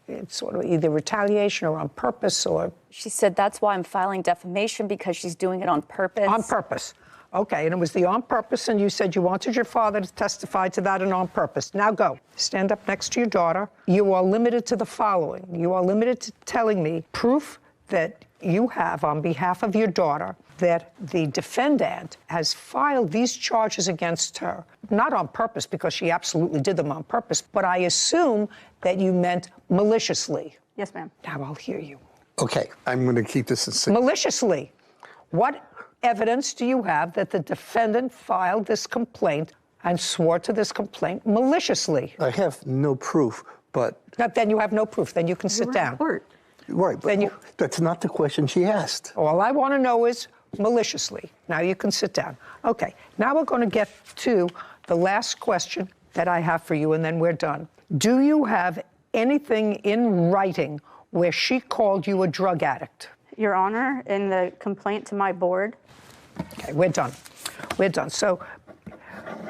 It's sort of either retaliation or on purpose or... She said that's why I'm filing defamation, because she's doing it on purpose. On purpose. Okay, and it was the on purpose, and you said you wanted your father to testify to that and on purpose. Now go. Stand up next to your daughter. You are limited to the following. You are limited to telling me proof that you have on behalf of your daughter that the defendant has filed these charges against her, not on purpose, because she absolutely did them on purpose, but I assume that you meant maliciously. Yes, ma'am. Now I'll hear you. Okay, I'm going to keep this in secret. Maliciously. What evidence do you have that the defendant filed this complaint and swore to this complaint maliciously? I have no proof, but... Then you have no proof. Then you can sit down. Right, but that's not the question she asked. All I want to know is maliciously. Now you can sit down. Okay, now we're going to get to the last question that I have for you, and then we're done. Do you have anything in writing where she called you a drug addict? Your Honor, in the complaint to my board. Okay, we're done. We're done. So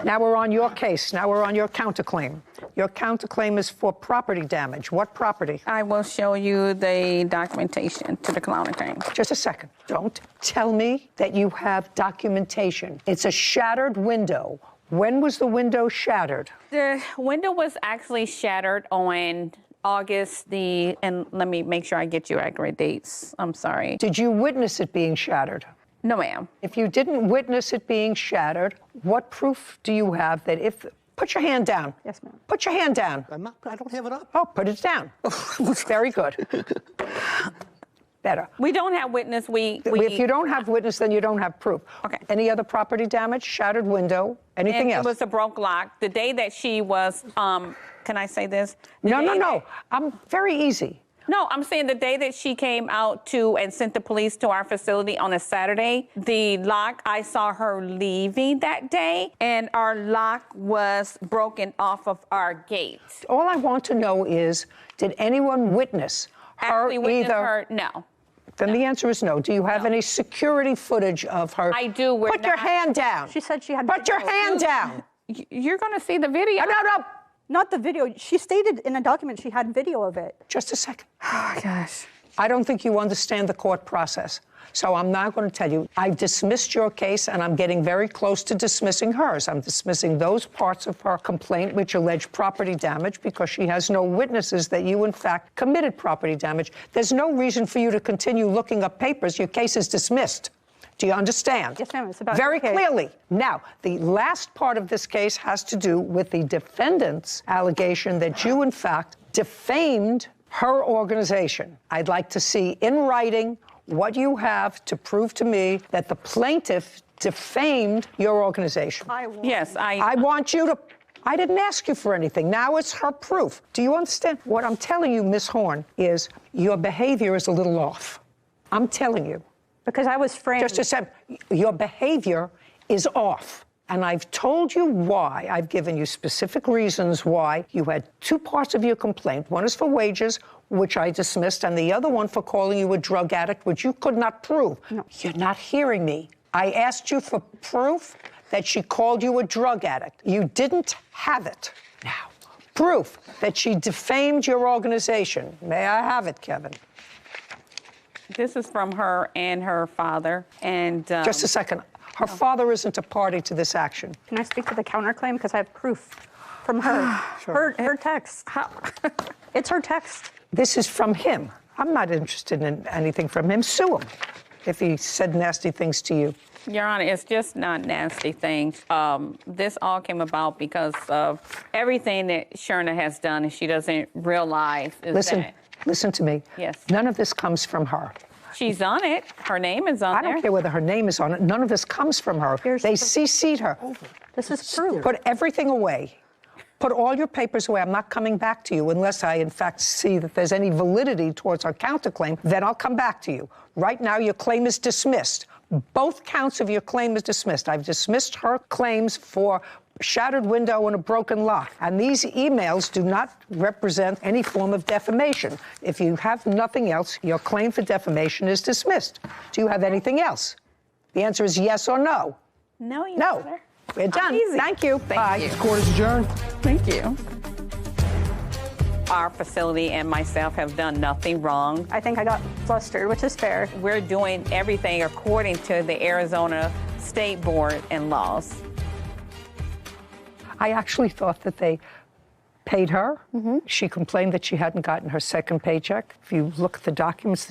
now we're on your case. Now we're on your counterclaim. Your counterclaim is for property damage. What property? I will show you the documentation to the counterclaim. Just a second. Don't tell me that you have documentation. It's a shattered window. When was the window shattered? The window was actually shattered on August and let me make sure I get you accurate dates. I'm sorry. Did you witness it being shattered? No, ma'am. If you didn't witness it being shattered, what proof do you have that if... Put your hand down. Yes, ma'am. Put your hand down. I don't have it up. Oh, put it down. Very good. Better. We don't have witness. If you don't have witness, then you don't have proof. Okay. Any other property damage? Shattered window? Anything else? It was a broke lock. The day that she was, can I say this? No. I'm very easy. No, I'm saying the day that she came out to and sent the police to our facility on a Saturday, the lock, I saw her leaving that day, and our lock was broken off of our gate. All I want to know is, did anyone witness her either? No. Then the answer is no. Do you have any security footage of her? I do. Put your hand down. She said she had. Put your hand down. You're going to see the video. No. Not the video. She stated in a document she had video of it. Just a second. Oh, gosh. I don't think you understand the court process. So I'm not going to tell you. I've dismissed your case, and I'm getting very close to dismissing hers. I'm dismissing those parts of her complaint which allege property damage because she has no witnesses that you, in fact, committed property damage. There's no reason for you to continue looking up papers. Your case is dismissed. Do you understand? Yes, ma'am. It's about very clearly. Now, the last part of this case has to do with the defendant's allegation that you, in fact, defamed her organization. I'd like to see in writing what you have to prove to me that the plaintiff defamed your organization. I want you to... I didn't ask you for anything. Now it's her proof. Do you understand? What I'm telling you, Miss Horn, is your behavior is a little off. I'm telling you. Because I was framed. Just a second. Your behavior is off. And I've told you why. I've given you specific reasons why. You had two parts of your complaint. One is for wages, which I dismissed, and the other one for calling you a drug addict, which you could not prove. No. You're not hearing me. I asked you for proof that she called you a drug addict. You didn't have it. Now, proof that she defamed your organization. May I have it, Kevin? This is from her and her father. And just a second. Her father isn't a party to this action. Can I speak to the counterclaim? Because I have proof from her. Sure. Her text. It's her text. This is from him. I'm not interested in anything from him. Sue him if he said nasty things to you. Your Honor, it's just not nasty things. This all came about because of everything that Sherna has done, and she doesn't realize is Listen to me. Yes. None of this comes from her. She's on it. Her name is on there. I don't care whether her name is on it. None of this comes from her. They CC'd her. This is true. Put everything away. Put all your papers away. I'm not coming back to you unless I, in fact, see that there's any validity towards our counterclaim. Then I'll come back to you. Right now, your claim is dismissed. Both counts of your claim is dismissed. I've dismissed her claims for shattered window and a broken lock. And these emails do not represent any form of defamation. If you have nothing else, your claim for defamation is dismissed. Do you have anything else? The answer is yes or no. No, Your No. Honor. We're done. Easy. Thank you. Bye. you. This court is adjourned. Thank you. Our facility and myself have done nothing wrong. I think I got flustered, which is fair. We're doing everything according to the Arizona State Board and laws. I actually thought that they paid her. She complained that she hadn't gotten her second paycheck. If you look at the documents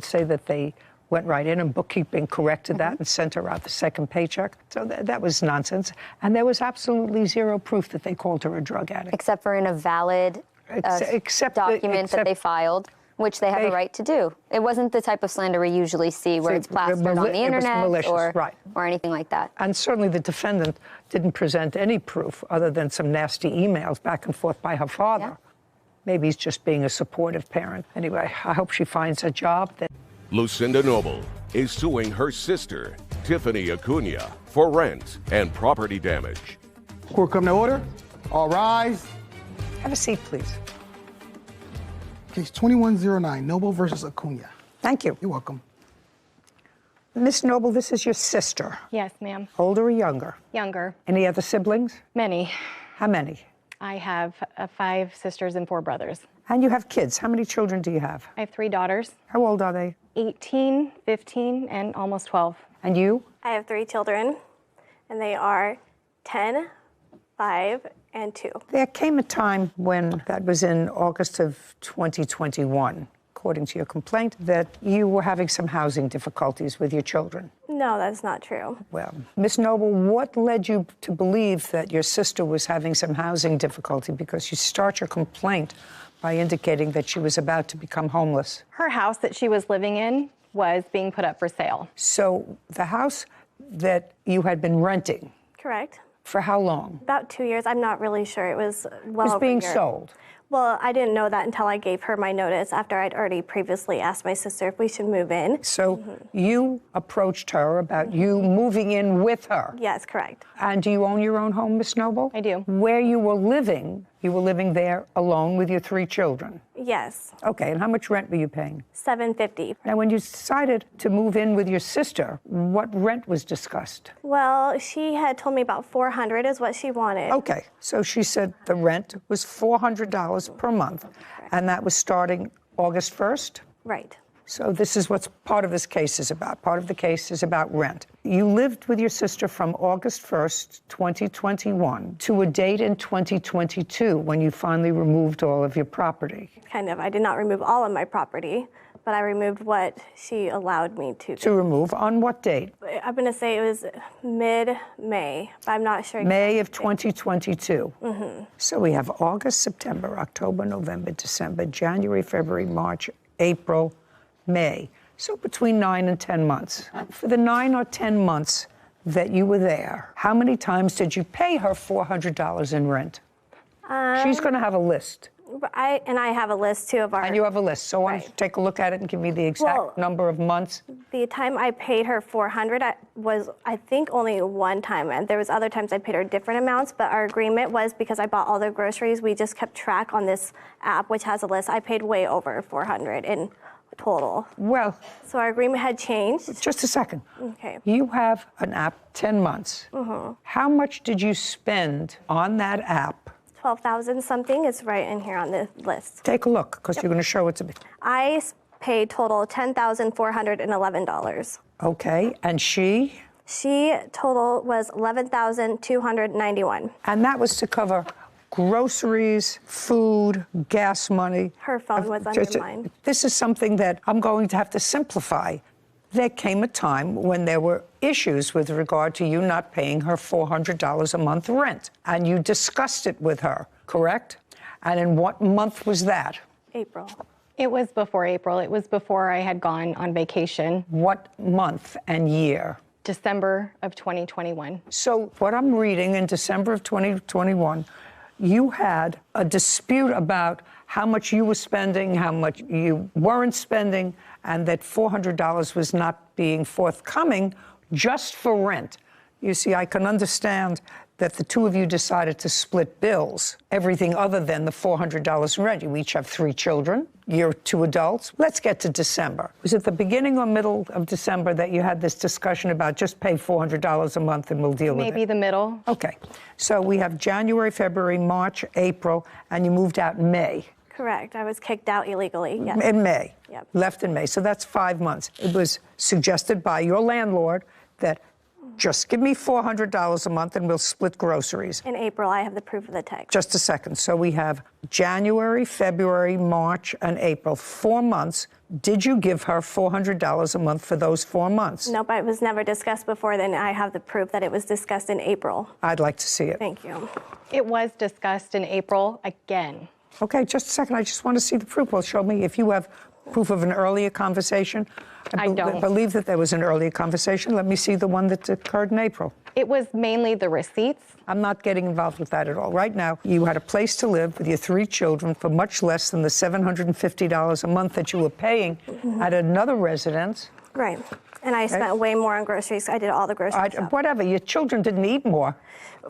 say that they went right in and bookkeeping corrected that and sent her out the second paycheck. So that was nonsense. And there was absolutely zero proof that they called her a drug addict. Except for in a valid document that they filed, which they have a right to do. It wasn't the type of slander we usually see where it's plastered on the internet or anything like that. And certainly the defendant didn't present any proof other than some nasty emails back and forth by her father. Yeah. Maybe he's just being a supportive parent. Anyway, I hope she finds a job that... Lucinda Noble is suing her sister, Tiffany Acuna, for rent and property damage. Court come to order. All rise. Have a seat, please. Case 2109, Noble versus Acuna. Thank you. You're welcome. Miss Noble, this is your sister. Yes, ma'am. Older or younger? Younger. Any other siblings? Many. How many? I have 5 sisters and 4 brothers. And you have kids. How many children do you have? I have 3 daughters. How old are they? 18, 15, and almost 12. And you? I have 3 children, and they are 10, 5, and 2. There came a time when, that was in August of 2021, according to your complaint, that you were having some housing difficulties with your children. No, that's not true. Well, Miss Noble, what led you to believe that your sister was having some housing difficulty? Because you start your complaint by indicating that she was about to become homeless. Her house that she was living in was being put up for sale. So the house that you had been renting. Correct. For how long? About 2 years. I'm not really sure. It was well over a being year. sold. Well, I didn't know that until I gave her my notice after I'd already previously asked my sister if we should move in. So you approached her about you moving in with her? Yes, correct. And do you own your own home, Miss Noble? I do. Where you were living there alone with your 3 children? Yes. Okay, and how much rent were you paying? $750. Now, when you decided to move in with your sister, what rent was discussed? Well, she had told me about $400 is what she wanted. Okay, so she said the rent was $400 per month, and that was starting August 1st? Right. So this is what part of this case is about. Part of the case is about rent. You lived with your sister from August 1st, 2021, to a date in 2022 when you finally removed all of your property. Kind of. I did not remove all of my property, but I removed what she allowed me to. To remove on what date? I'm going to say it was mid-May, but I'm not sure. May of 2022. So we have August, September, October, November, December, January, February, March, April, May. So between 9 and 10 months. For the 9 or 10 months that you were there, how many times did you pay her $400 in rent? She's going to have a list. I have a list too of our. And you have a list. So why don't you take a look at it and give me the exact number of months? The time I paid her $400 was, I think, only one time. And there was other times I paid her different amounts. But our agreement was because I bought all the groceries, we just kept track on this app, which has a list. I paid way over $400 in total. Well. So our agreement had changed. Just a second. Okay. You have an app 10 months. Mm-hmm. How much did you spend on that app? 12,000 something. It's right in here on the list. Take a look, because you're going to show it to me. I paid total $10,411. Okay, and she? She total was $11,291. And that was to cover groceries, food, gas money. Her phone was under mine. This is something that I'm going to have to simplify. There came a time when there were issues with regard to you not paying her $400 a month rent. And you discussed it with her, correct? And in what month was that? April. It was before April. It was before I had gone on vacation. What month and year? December of 2021. So what I'm reading in December of 2021, you had a dispute about how much you were spending, how much you weren't spending, and that $400 was not being forthcoming just for rent. You see, I can understand that the two of you decided to split bills, everything other than the $400 in rent. You each have 3 children. You're 2 adults. Let's get to December. Was it the beginning or middle of December that you had this discussion about just pay $400 a month and we'll deal with it? Maybe the middle. Okay. So we have January, February, March, April, and you moved out in May. Correct. I was kicked out illegally, yes. In May. Yep. Left in May. So that's 5 months. It was suggested by your landlord that just give me $400 a month and we'll split groceries. In April, I have the proof of the text. Just a second. So we have January, February, March, and April. 4 months. Did you give her $400 a month for those 4 months? Nope, it was never discussed before. Then I have the proof that it was discussed in April. I'd like to see it. Thank you. It was discussed in April again. Okay, just a second. I just want to see the proof. Well, show me if you have proof of an earlier conversation. I don't. I believe that there was an earlier conversation. Let me see the one that occurred in April. It was mainly the receipts. I'm not getting involved with that at all. Right now, you had a place to live with your 3 children for much less than the $750 a month that you were paying at another residence. Right. And I spent way more on groceries. I did all the groceries. Whatever. Your children didn't eat more.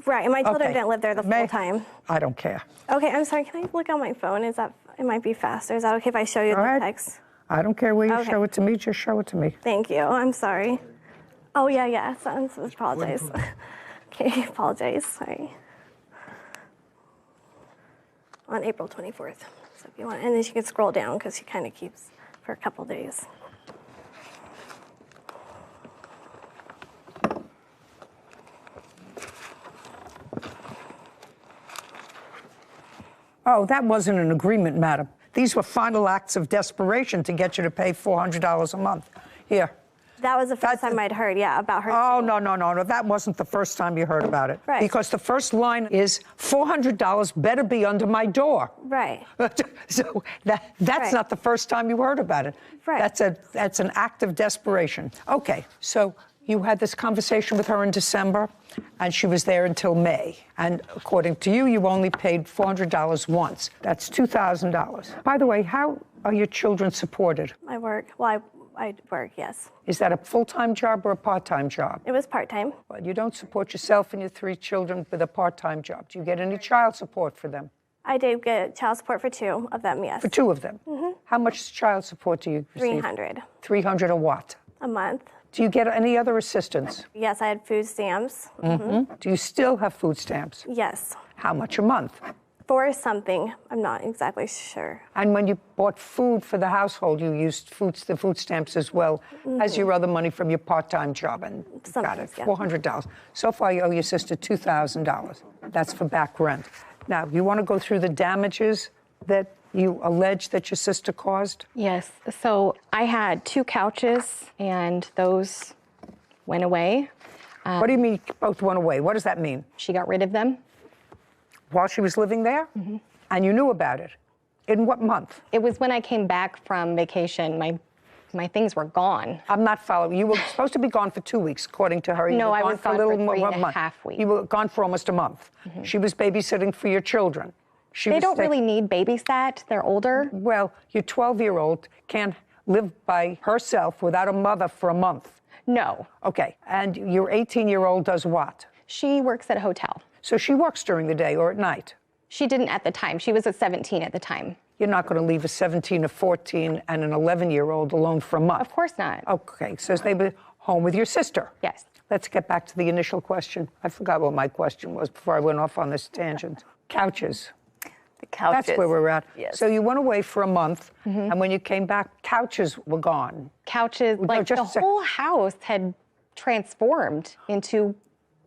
Right. And my children didn't live there the full time. I don't care. Okay. I'm sorry. Can I look on my phone? It might be faster. Is that okay if I show you the text? I don't care where you show it to me. Just show it to me. Thank you. I'm sorry. Oh, yeah. So apologize. Okay. Apologize. Sorry. On April 24th. So if you want, and then you can scroll down because she kind of keeps for a couple days. Oh, that wasn't an agreement, madam. These were final acts of desperation to get you to pay $400 a month. Here. That was the first time I'd heard, about her. Oh, no. That wasn't the first time you heard about it. Right. Because the first line is $400 better be under my door. Right. So that's not the first time you heard about it. Right. That's an act of desperation. Okay, so you had this conversation with her in December, and she was there until May. And according to you, you only paid $400 once. That's $2,000. By the way, how are your children supported? I work. Well, I work, yes. Is that a full-time job or a part-time job? It was part-time. Well, you don't support yourself and your 3 children with a part-time job. Do you get any child support for them? I did get child support for 2 of them, yes. For 2 of them? Mm-hmm. How much child support do you receive? $300. $300 a what? A month. Do you get any other assistance? Yes, I had food stamps. Mm-hmm. Do you still have food stamps? Yes. How much a month? For something. I'm not exactly sure. And when you bought food for the household, you used the food stamps as well as your other money from your part-time job. And got it, $400. So far, you owe your sister $2,000. That's for back rent. Now, you want to go through the damages that you allege that your sister caused? Yes. So I had 2 couches, and those went away. What do you mean both went away? What does that mean? She got rid of them. While she was living there? Mm-hmm. And you knew about it? In what month? It was when I came back from vacation. My things were gone. I'm not following. You were supposed to be gone for 2 weeks, according to her. You no, were I was gone for 3.5 weeks. You were gone for almost a month. Mm-hmm. She was babysitting for your children. They don't really need babysat. They're older. Well, your 12-year-old can't live by herself without a mother for a month. No. Okay. And your 18-year-old does what? She works at a hotel. So she works during the day or at night? She didn't at the time. She was at 17 at the time. You're not going to leave a 17, a 14, and an 11-year-old alone for a month? Of course not. Okay. So they were home with your sister? Yes. Let's get back to the initial question. I forgot what my question was before I went off on this tangent. Couches. The couches. That's where we're at. Yes. So you went away for a month, and when you came back, couches were gone. Couches, like the whole house had transformed into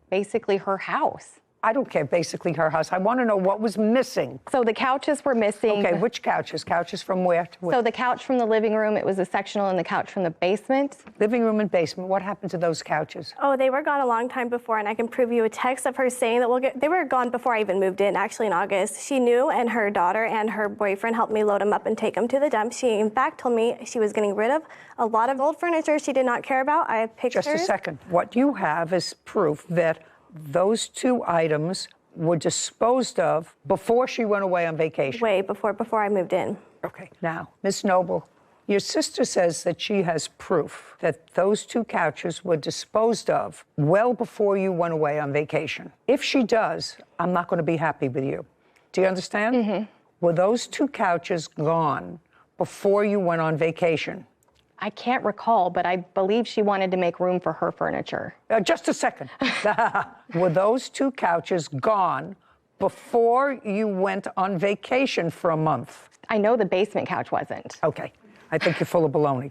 basically her house. I don't care, basically her house. I want to know what was missing. So the couches were missing. Okay, which couches? Couches from where to where? So the couch from the living room, it was a sectional, and the couch from the basement. Living room and basement. What happened to those couches? Oh, they were gone a long time before, and I can prove you a text of her saying that they were gone before I even moved in, actually in August. She knew, and her daughter and her boyfriend helped me load them up and take them to the dump. She, in fact, told me she was getting rid of a lot of old furniture she did not care about. I have pictures. Just a second. What you have is proof that those two items were disposed of before she went away on vacation. Way before I moved in. Okay. Now, Ms. Noble, your sister says that she has proof that those two couches were disposed of well before you went away on vacation. If she does, I'm not going to be happy with you. Do you understand? Mm-hmm. Were those two couches gone before you went on vacation? I can't recall, but I believe she wanted to make room for her furniture. Just a second. Were those two couches gone before you went on vacation for a month? I know the basement couch wasn't. Okay. I think you're full of baloney.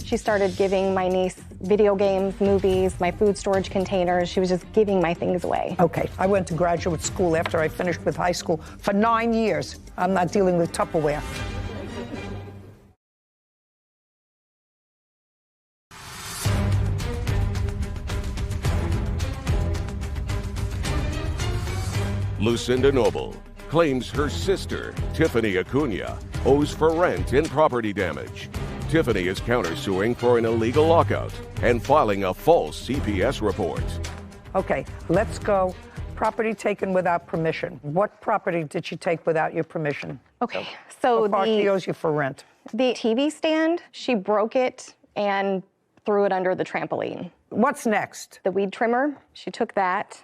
She started giving my niece video games, movies, my food storage containers. She was just giving my things away. Okay. I went to graduate school after I finished with high school for 9 years. I'm not dealing with Tupperware. Lucinda Noble claims her sister, Tiffany Acuna, owes for rent and property damage. Tiffany is countersuing for an illegal lockout and filing a false CPS report. Okay, let's go. Property taken without permission. What property did she take without your permission? Okay, so she owes you for rent. The TV stand, she broke it and threw it under the trampoline. What's next? The weed trimmer. She took that.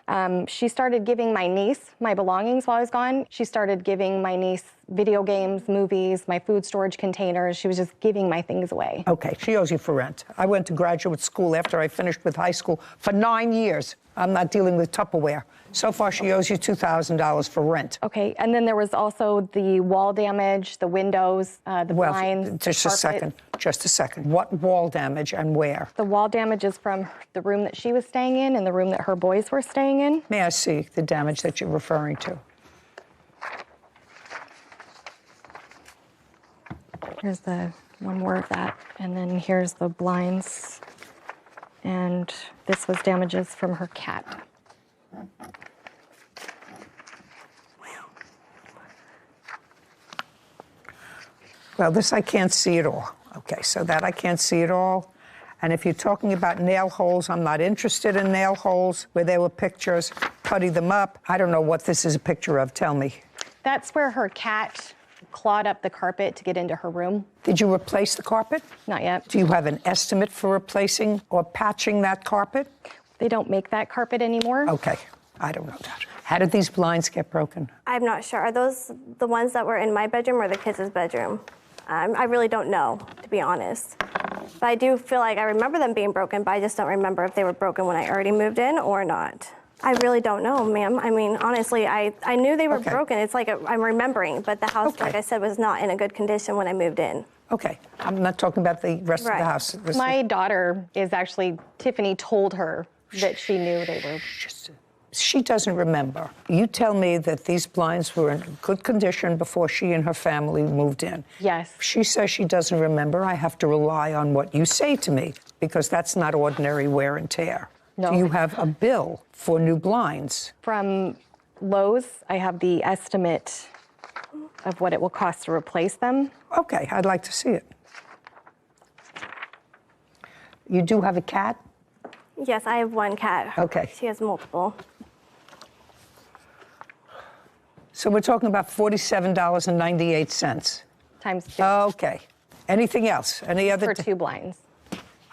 She started giving my niece my belongings while I was gone. She started giving my niece video games, movies, my food storage containers. She was just giving my things away. Okay, she owes you for rent. I went to graduate school after I finished with high school for 9 years. I'm not dealing with Tupperware. So far, she owes you $2,000 for rent. Okay, and then there was also the wall damage, the windows, the blinds, just carpet. a second. Just a second. What wall damage and where? The wall damage is from the room that she was staying in and the room that her boys were staying in. May I see the damage that you're referring to? Here's the one more of that, and then here's the blinds, and this was damages from her cat. Well, this I can't see at all. Okay, so that I can't see at all. And if you're talking about nail holes, I'm not interested in nail holes where there were pictures, putty them up. I don't know what this is a picture of. Tell me. That's where her cat clawed up the carpet to get into her room. Did you replace the carpet? Not yet. Do you have an estimate for replacing or patching that carpet? They don't make that carpet anymore. Okay, I don't know that. How did these blinds get broken? I'm not sure. Are those the ones that were in my bedroom or the kids' bedroom? I really don't know, to be honest. But I do feel like I remember them being broken, but I just don't remember if they were broken when I already moved in or not. I really don't know, ma'am. I mean, honestly, I knew they were broken. It's like I'm remembering, but the house, like I said, was not in a good condition when I moved in. Okay, I'm not talking about the rest of the house. My daughter is actually, Tiffany told her that she knew they were. She doesn't remember. You tell me that these blinds were in good condition before she and her family moved in. Yes. She says she doesn't remember. I have to rely on what you say to me because that's not ordinary wear and tear. No. Do you have a bill for new blinds? From Lowe's, I have the estimate of what it will cost to replace them. Okay, I'd like to see it. You do have a cat? Yes, I have one cat. Okay. She has multiple. So we're talking about $47.98. Times 2. Okay. Anything else? Any other? For 2 blinds.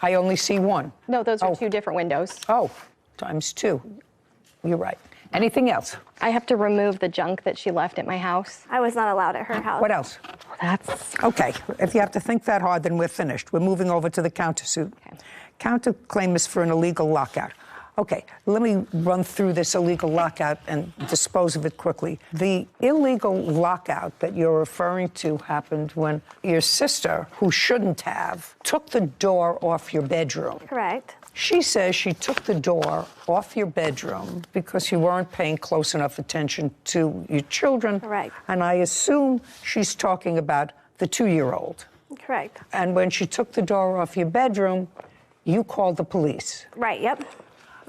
I only see 1. No, those are 2 different windows. Oh, times 2. You're right. Anything else? I have to remove the junk that she left at my house. I was not allowed at her house. What else? That's... Okay. If you have to think that hard, then we're finished. We're moving over to the countersuit. Okay. Counterclaim is for an illegal lockout. Okay, let me run through this illegal lockout and dispose of it quickly. The illegal lockout that you're referring to happened when your sister, who shouldn't have, took the door off your bedroom. Correct. She says she took the door off your bedroom because you weren't paying close enough attention to your children. Correct. And I assume she's talking about the 2-year-old. Correct. And when she took the door off your bedroom, you called the police. Right, yep.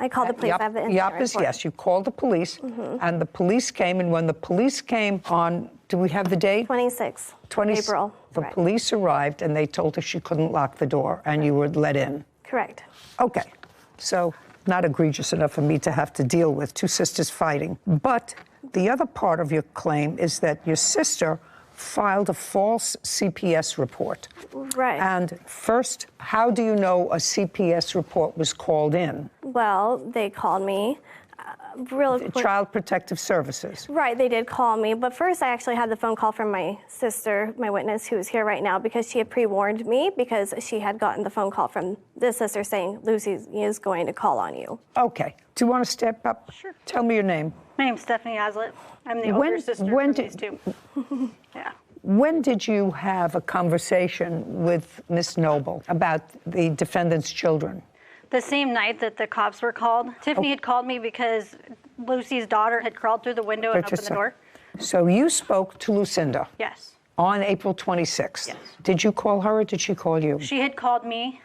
I called the police. I have the incident Yup is report. yes. You called the police, and the police came. And when the police came on, do we have the date? 26th April. The Right. police arrived, and they told her she couldn't lock the door, and you were let in. Correct. Okay, so not egregious enough for me to have to deal with 2 sisters fighting. But the other part of your claim is that your sister filed a false CPS report. Right. And first, how do you know a CPS report was called in? Well, they called me. Real quick. Child Protective Services. Right, they did call me. But first, I actually had the phone call from my sister, my witness, who's here right now, because she had pre-warned me because she had gotten the phone call from this sister saying, Lucy is going to call on you. Okay. Do you want to step up? Sure. Tell me your name. My name's Stephanie Aslett. I'm the older sister from these 2. Yeah. When did you have a conversation with Miss Noble about the defendant's children? The same night that the cops were called. Tiffany had called me because Lucy's daughter had crawled through the window and opened the door. So you spoke to Lucinda? Yes. On April 26th? Yes. Did you call her or did she call you? She had called me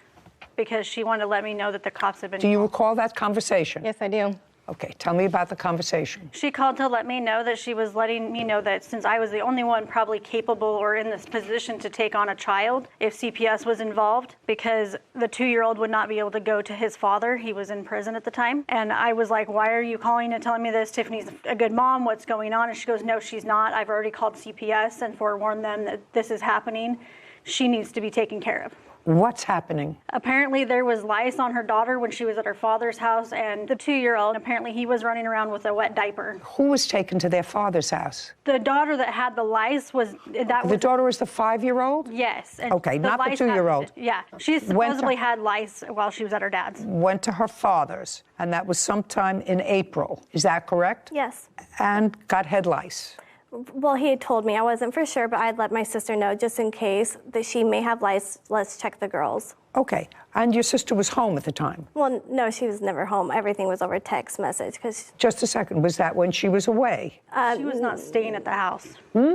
because she wanted to let me know that the cops had been Do you called. recall that conversation? Yes, I do. Okay, tell me about the conversation. She called to let me know that she was letting me know that since I was the only one probably capable or in this position to take on a child, if CPS was involved, because the 2-year-old would not be able to go to his father. He was in prison at the time. And I was like, why are you calling and telling me this? Tiffany's a good mom. What's going on? And she goes, no, she's not. I've already called CPS and forewarned them that this is happening. She needs to be taken care of. What's happening? Apparently there was lice on her daughter when she was at her father's house, and the 2-year-old, apparently he was running around with a wet diaper. Who was taken to their father's house? The daughter that had the lice was... The daughter was the 5-year-old? Yes. And Okay, not the lice 2-year-old. Yeah. She supposedly had lice while she was at her dad's. Went to her father's, and that was sometime in April. Is that correct? Yes. And got head lice. Well, he had told me. I wasn't for sure, but I'd let my sister know just in case that she may have lice. Let's check the girls. Okay. And your sister was home at the time? Well, no, she was never home. Everything was over text message. Just a second. Was that when she was away? She was not staying at the house.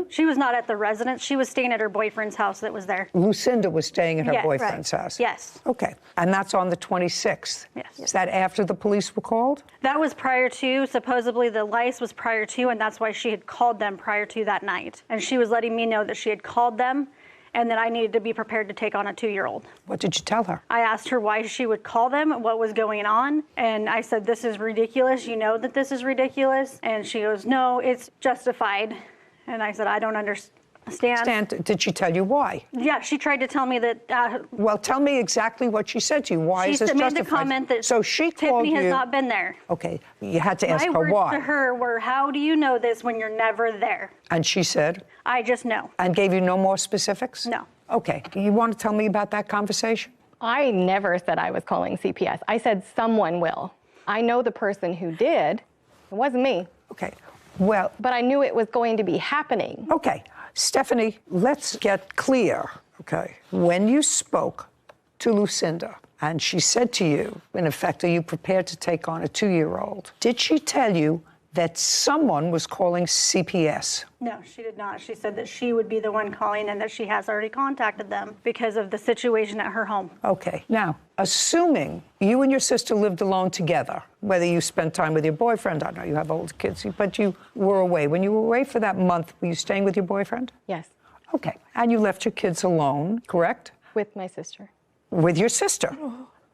She was not at the residence. She was staying at her boyfriend's house that was there. Lucinda was staying at her Yes, boyfriend's right. house? Yes. Okay. And that's on the 26th? Yes. Is that after the police were called? That was prior to, supposedly the lice was prior to, and that's why she had called them prior to that night. And she was letting me know that she had called them and that I needed to be prepared to take on a 2-year-old. What did you tell her? I asked her why she would call them, what was going on, and I said, this is ridiculous. You know that this is ridiculous? And she goes, no, it's justified. And I said, I don't understand. Did she tell you why? Yeah, she tried to tell me that... well, tell me exactly what she said to you. Why is this justified? She made the comment that so she called Tiffany you... has not been there. Okay, you had to ask My her words why. to her were, how do you know this when you're never there? And she said? I just know. And gave you no more specifics? No. Okay, you want to tell me about that conversation? I never said I was calling CPS. I said someone will. I know the person who did. It wasn't me. Okay, well... But I knew it was going to be happening. Okay, Stephanie, let's get clear, okay? When you spoke to Lucinda and she said to you, in effect, are you prepared to take on a 2-year-old? Did she tell you that someone was calling CPS? No, she did not. She said that she would be the one calling and that she has already contacted them because of the situation at her home. Okay. Now, assuming you and your sister lived alone together, whether you spent time with your boyfriend, I know you have older kids, but you were away. When you were away for that month, were you staying with your boyfriend? Yes. Okay. And you left your kids alone, correct? With my sister. With your sister?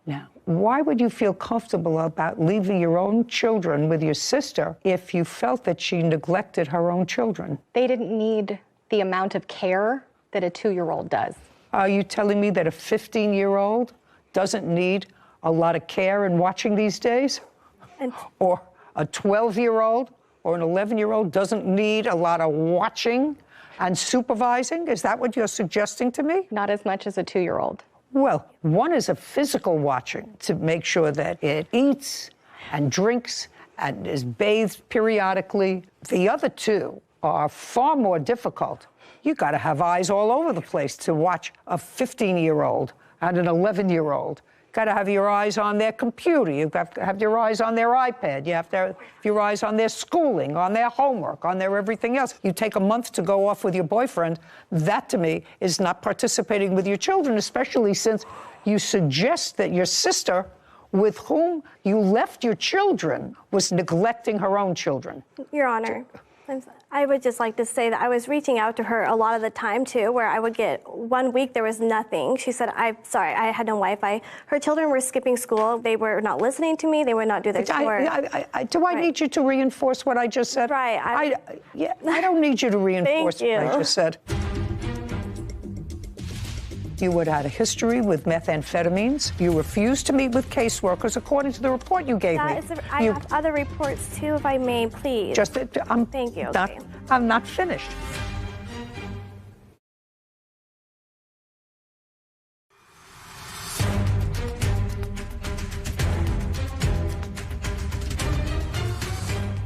Now, why would you feel comfortable about leaving your own children with your sister if you felt that she neglected her own children? They didn't need the amount of care that a 2-year-old does. Are you telling me that a 15-year-old doesn't need a lot of care and watching these days? Or a 12-year-old or an 11-year-old doesn't need a lot of watching and supervising? Is that what you're suggesting to me? Not as much as a 2-year-old. Well, one is a physical watching to make sure that it eats and drinks and is bathed periodically. The other two are far more difficult. You got to have eyes all over the place to watch a 15-year-old and an 11-year-old. Got to have your eyes on their computer. You've got to have your eyes on their iPad. You have to have your eyes on their schooling, on their homework, on their everything else. You take a month to go off with your boyfriend. That, to me, is not participating with your children, especially since you suggest that your sister, with whom you left your children, was neglecting her own children. Your Honor, I would just like to say that I was reaching out to her a lot of the time, too, where I would get 1 week there was nothing. She said, I'm sorry, I had no Wi-Fi. Her children were skipping school. They were not listening to me. They would not do their schoolwork. Do I need you to reinforce what I just said? Right. I don't need you to reinforce what I just said. You would have had a history with methamphetamines. You refused to meet with caseworkers, according to the report you gave me. I have other reports, too, if I may, please. Thank you. I'm not finished.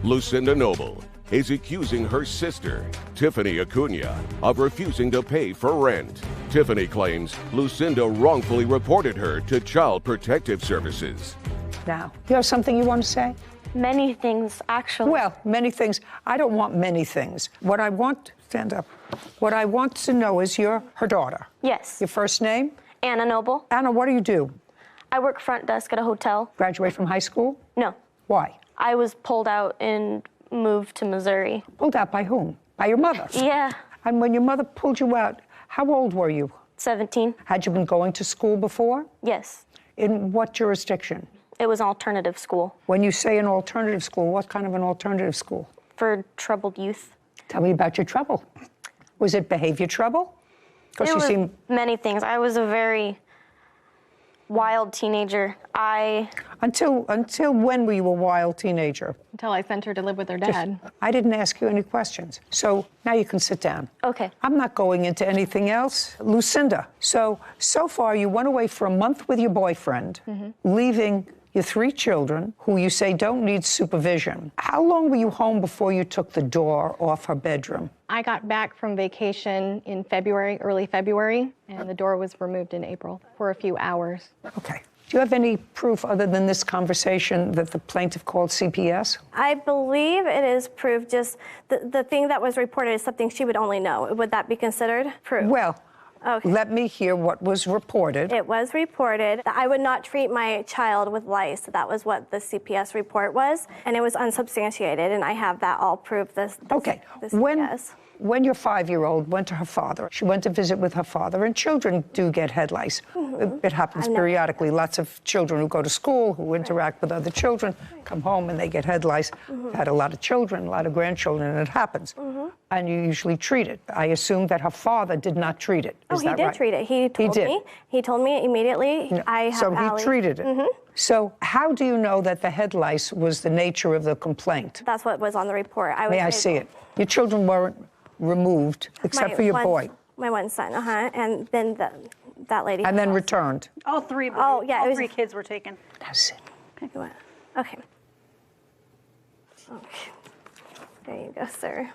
Lucinda Noble is accusing her sister, Tiffany Acuna, of refusing to pay for rent. Tiffany claims Lucinda wrongfully reported her to Child Protective Services. Now, you have something you want to say? Many things, actually. Well, many things. I don't want many things. What I want, stand up. What I want to know is you're her daughter. Yes. Your first name? Anna Noble. Anna, what do you do? I work front desk at a hotel. Graduate from high school? No. Why? I was pulled out and moved to Missouri. Pulled out by whom? By your mother? Yeah. And when your mother pulled you out, how old were you? 17. Had you been going to school before? Yes. In what jurisdiction? It was an alternative school. When you say an alternative school, what kind of an alternative school? For troubled youth. Tell me about your trouble. Was it behavior trouble? It was many things. I was a very wild teenager. Until when were you a wild teenager? Until I sent her to live with her dad. I didn't ask you any questions. So now you can sit down. Okay. I'm not going into anything else. Lucinda, so far you went away for a month with your boyfriend, leaving your 3 children, who you say don't need supervision. How long were you home before you took the door off her bedroom? I got back from vacation in February, early February, and the door was removed in April for a few hours. Okay. Do you have any proof other than this conversation that the plaintiff called CPS? I believe it is proof. Just the thing that was reported is something she would only know. Would that be considered proof? Well, okay. Let me hear what was reported. It was reported that I would not treat my child with lice. That was what the CPS report was, and it was unsubstantiated, and I have that all proof. Okay. When your 5-year-old went to her father, she went to visit with her father, and children do get head lice. It happens periodically. Lots of children who go to school, who interact with other children, come home and they get head lice. Had a lot of children, a lot of grandchildren, and it happens. And you usually treat it. I assume that her father did not treat it. Is that right? He did treat it. He told me immediately. So he treated it. So how do you know that the head lice was the nature of the complaint? That's what was on the report. May I see it? Your children weren't removed, except for your boy. My one son, and then that lady. And then returned. All 3. Oh, yeah. All 3 kids were taken. That's it. Okay. There you go, sir.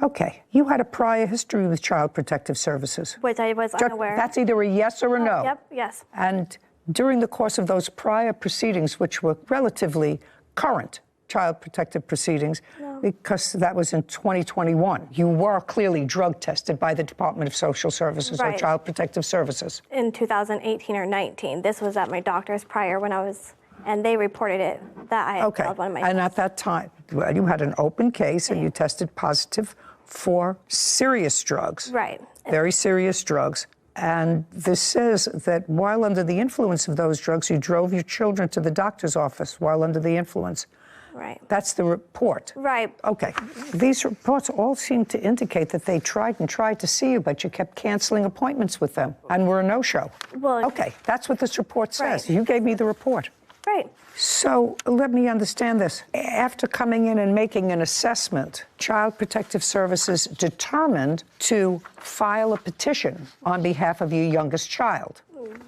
Okay. You had a prior history with Child Protective Services. Which I was unaware. That's either a yes or a no. Yep, yes. And during the course of those prior proceedings, which were relatively current Child Protective proceedings, because that was in 2021, you were clearly drug tested by the Department of Social Services or Child Protective Services. In 2018 or 19. This was at my doctor's prior when I was, and they reported it that I had failed one of my tests. And at that time, you had an open case and you tested positive for serious drugs. Right. Very serious drugs. And this says that while under the influence of those drugs, you drove your children to the doctor's office while under the influence. Right. That's the report. Right. Okay. These reports all seem to indicate that they tried to see you, but you kept canceling appointments with them and were a no-show. Well, okay, that's what this report says. Right. You gave me the report. Right. So let me understand this. After coming in and making an assessment, Child Protective Services determined to file a petition on behalf of your youngest child.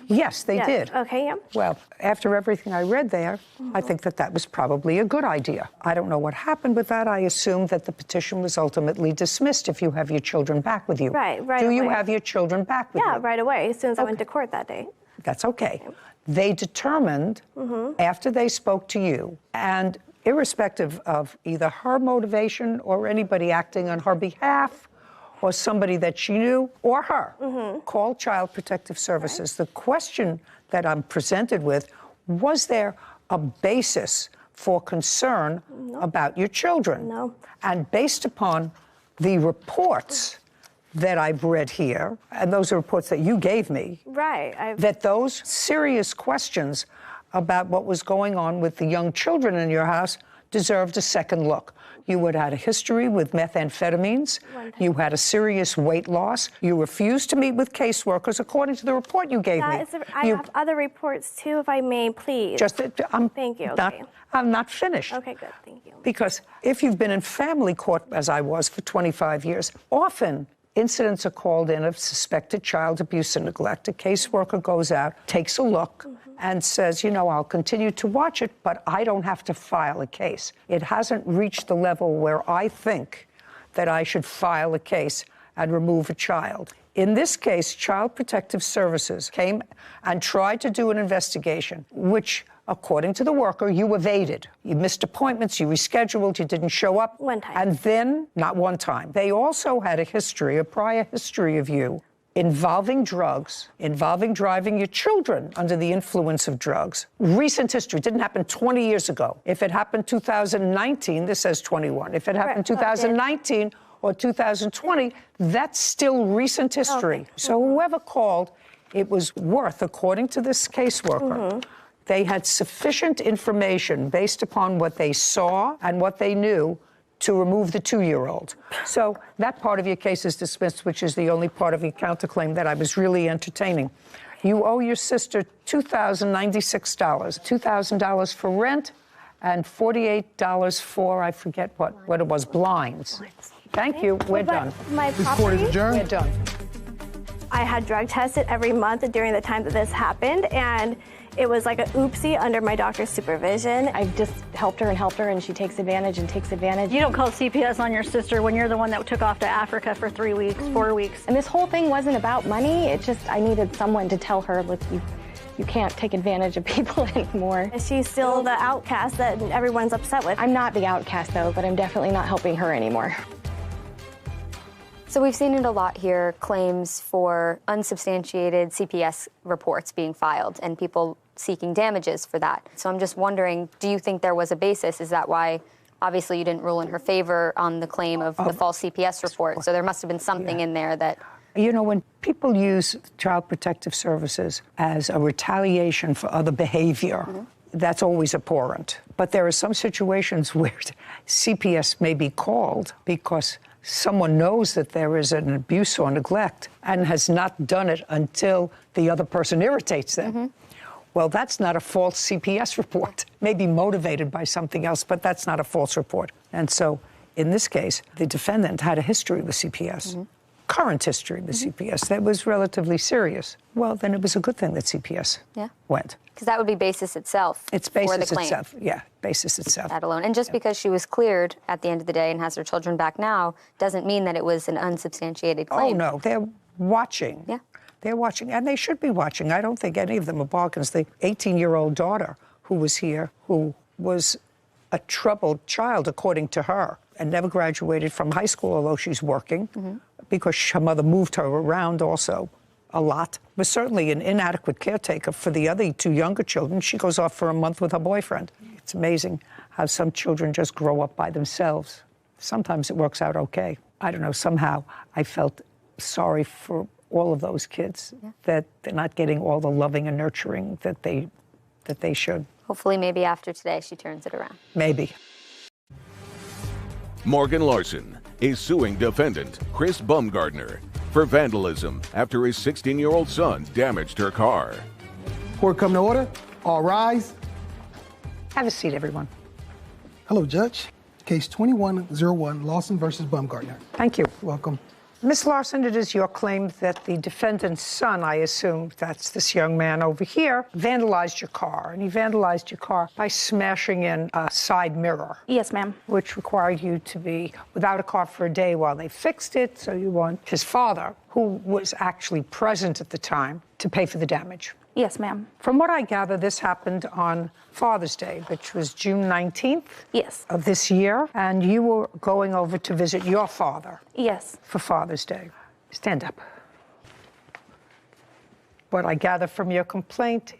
Yes, they did. Okay, yeah. Well, after everything I read there, I think that was probably a good idea. I don't know what happened with that. I assume that the petition was ultimately dismissed if you have your children back with you. Right Do away. you have your children back with you? Yeah, right away, as soon as I went to court that day. That's okay. They determined, after they spoke to you, and irrespective of either her motivation or anybody acting on her behalf, or somebody that she knew, or her, called Child Protective Services. The question that I'm presented with, was there a basis for concern about your children? No. And based upon the reports that I've read here, and those are reports that you gave me, Right. that those serious questions about what was going on with the young children in your house deserved a second look. You had had a history with methamphetamines. You had a serious weight loss. You refused to meet with caseworkers, according to the report you gave me. I have other reports, too, if I may, please. Thank you. I'm not finished. Okay, good. Thank you. Because if you've been in family court, as I was for 25 years, often incidents are called in of suspected child abuse and neglect. A caseworker goes out, takes a look, and says, I'll continue to watch it, but I don't have to file a case. It hasn't reached the level where I think that I should file a case and remove a child. In this case, Child Protective Services came and tried to do an investigation, which, according to the worker, you evaded. You missed appointments, you rescheduled, you didn't show up. One time. And then, not one time, they also had a prior history of you involving drugs, involving driving your children under the influence of drugs. Recent history. Didn't happen 20 years ago. If it happened 2019, this says 21. If it happened 2019 or 2020, that's still recent history. Okay. So whoever called, it was worth, according to this caseworker, they had sufficient information based upon what they saw and what they knew to remove the 2-year-old. So that part of your case is dismissed, which is the only part of your counterclaim that I was really entertaining. You owe your sister $2,096, $2,000 for rent and $48 for, I forget what it was, blinds. Thank you. We're done. My This court is property, adjourned. We're done. I had drug tested every month during the time that this happened, and it was like an oopsie under my doctor's supervision. I've just helped her, and she takes advantage and takes advantage. You don't call CPS on your sister when you're the one that took off to Africa for 3 weeks, 4 weeks. And this whole thing wasn't about money. It's just I needed someone to tell her, look, you can't take advantage of people anymore. And she's still the outcast that everyone's upset with. I'm not the outcast, though, but I'm definitely not helping her anymore. So we've seen it a lot here, claims for unsubstantiated CPS reports being filed and people seeking damages for that. So I'm just wondering, do you think there was a basis? Is that why, obviously, you didn't rule in her favor on the claim of the false CPS report? So there must have been something in there that... When people use Child Protective Services as a retaliation for other behavior, that's always abhorrent. But there are some situations where CPS may be called because someone knows that there is an abuse or neglect and has not done it until the other person irritates them. Well, that's not a false CPS report. Maybe motivated by something else, but that's not a false report. And so, in this case, the defendant had a history with CPS, current history with CPS that was relatively serious. Well, then it was a good thing that CPS went. Because that would be basis itself. It's for basis the claim. itself. Yeah, basis itself. That alone. And just because she was cleared at the end of the day and has her children back now doesn't mean that it was an unsubstantiated claim. Oh, no. They're watching. Yeah. They're watching, and they should be watching. I don't think any of them are bargains. The 18-year-old daughter who was here, who was a troubled child, according to her, and never graduated from high school, although she's working, because her mother moved her around also a lot, was certainly an inadequate caretaker for the other 2 younger children. She goes off for a month with her boyfriend. It's amazing how some children just grow up by themselves. Sometimes it works out okay. I don't know, somehow I felt sorry for all of those kids, that they're not getting all the loving and nurturing that they should. Hopefully, maybe after today, she turns it around. Maybe. Morgan Larson is suing defendant Chris Bumgardner for vandalism after his 16-year-old son damaged her car. Court come to order. All rise. Have a seat, everyone. Hello, Judge. Case 2101, Lawson versus Bumgardner. Thank you. Welcome. Ms. Larson, it is your claim that the defendant's son, I assume that's this young man over here, vandalized your car. And he vandalized your car by smashing in a side mirror. Yes, ma'am. Which required you to be without a car for a day while they fixed it. So you want his father, who was actually present at the time, to pay for the damage. Yes, ma'am. From what I gather, this happened on Father's Day, which was June 19th of this year, and you were going over to visit your father. Yes. For Father's Day. Stand up. What I gather from your complaint,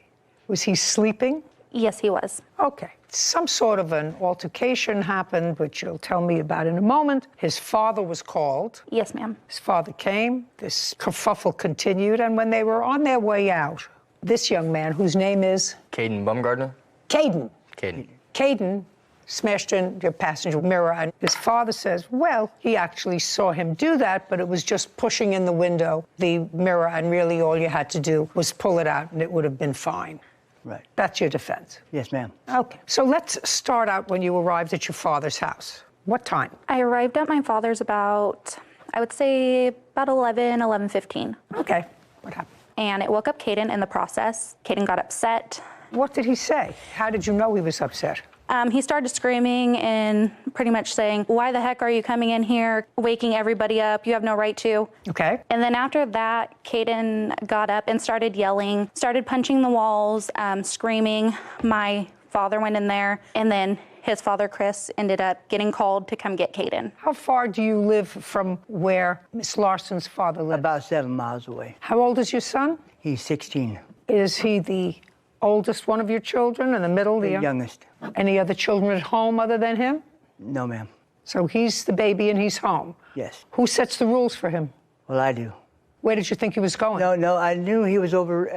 was he sleeping? Yes, he was. Okay. Some sort of an altercation happened, which you'll tell me about in a moment. His father was called. Yes, ma'am. His father came. This kerfuffle continued, and when they were on their way out, this young man, whose name is? Caden Bumgardner. Caden. Caden. Caden smashed in your passenger mirror, and his father says, well, he actually saw him do that, but it was just pushing in the window, the mirror, and really all you had to do was pull it out, and it would have been fine. Right. That's your defense? Yes, ma'am. Okay. So let's start out when you arrived at your father's house. What time? I arrived at my father's about, I would say, about 11:15. Okay. What happened? And it woke up Caden in the process. Caden got upset. What did he say? How did you know he was upset? He started screaming and pretty much saying, why the heck are you coming in here, waking everybody up? You have no right to. Okay. And then after that, Caden got up and started yelling, started punching the walls, screaming. My father went in there, and then his father, Chris, ended up getting called to come get Caden. How far do you live from where Miss Larson's father lives? About 7 miles away. How old is your son? He's 16. Is he the oldest one of your children, in the middle? The youngest. Any other children at home other than him? No, ma'am. So he's the baby and he's home? Yes. Who sets the rules for him? Well, I do. Where did you think he was going? No, I knew he was over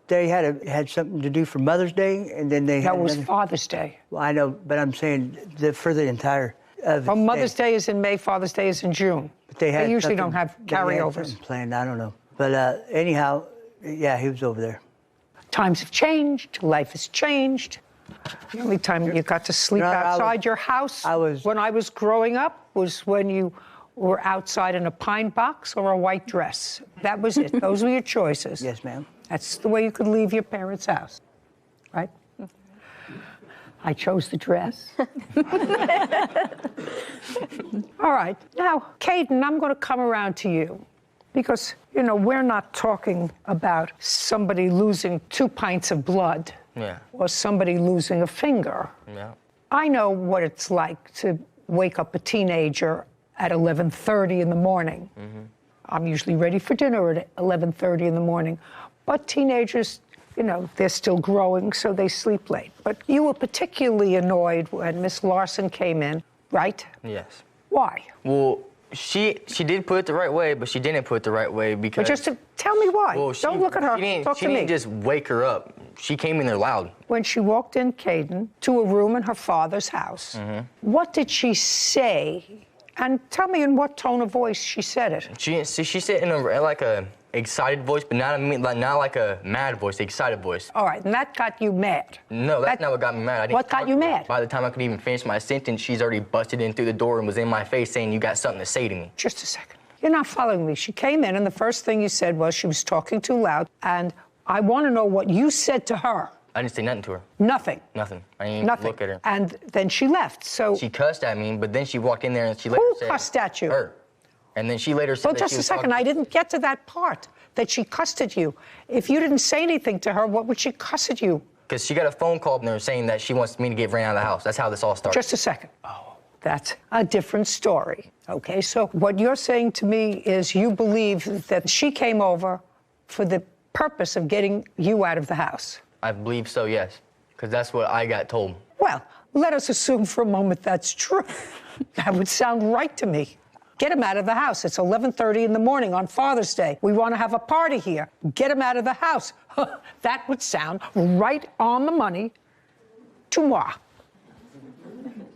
they had something to do for Mother's Day, and then they had That was Father's Day. Well, I know, but I'm saying for the entire Well, Mother's Day is in May, Father's Day is in June. But they usually don't have carryovers. Planned, I don't know. But anyhow, yeah, he was over there. Times have changed, life has changed. The only time you got to sleep outside your house when I was growing up was when you were outside in a pine box or a white dress. That was it. Those were your choices. Yes, ma'am. That's the way you could leave your parents' house, right? I chose the dress. All right. Now, Caden, I'm going to come around to you because, you know, we're not talking about somebody losing 2 pints of blood or somebody losing a finger. Yeah. I know what it's like to wake up a teenager at 11:30 in the morning. Mm-hmm. I'm usually ready for dinner at 11:30 in the morning. But teenagers, you know, they're still growing, so they sleep late. But you were particularly annoyed when Miss Larson came in, right? Yes. Why? Well, she did put it the right way, but she didn't put it the right way because... But just to tell me why. Well, Don't look at her. Talk to me. She didn't just wake her up. She came in there loud. When she walked in, Caden, to a room in her father's house, what did she say? And tell me in what tone of voice she said it. She said in like a excited voice, but not like a mad voice, excited voice. All right, and that got you mad. No, that's not what got me mad. I didn't What got you mad? By the time I could even finish my sentence, she's already busted in through the door and was in my face saying, you got something to say to me. Just a second. You're not following me. She came in, and the first thing you said was she was talking too loud, and I want to know what you said to her. I didn't say nothing to her. Nothing. Nothing. I didn't even look at her. And then she left, so... She cussed at me, but then she walked in there and she later said... Who cussed at you? Her. And then she later said Well, that just she a was second. I didn't get to that part, that she cussed at you. If you didn't say anything to her, what would she cuss at you? Because she got a phone call from her saying that she wants me to get ran out of the house. That's how this all started. Just a second. Oh, that's a different story. Okay, so what you're saying to me is you believe that she came over for the purpose of getting you out of the house. I believe so, yes. Because that's what I got told. Well, let us assume for a moment that's true. That would sound right to me. Get him out of the house. It's 11:30 in the morning on Father's Day. We want to have a party here. Get him out of the house. That would sound right on the money to moi.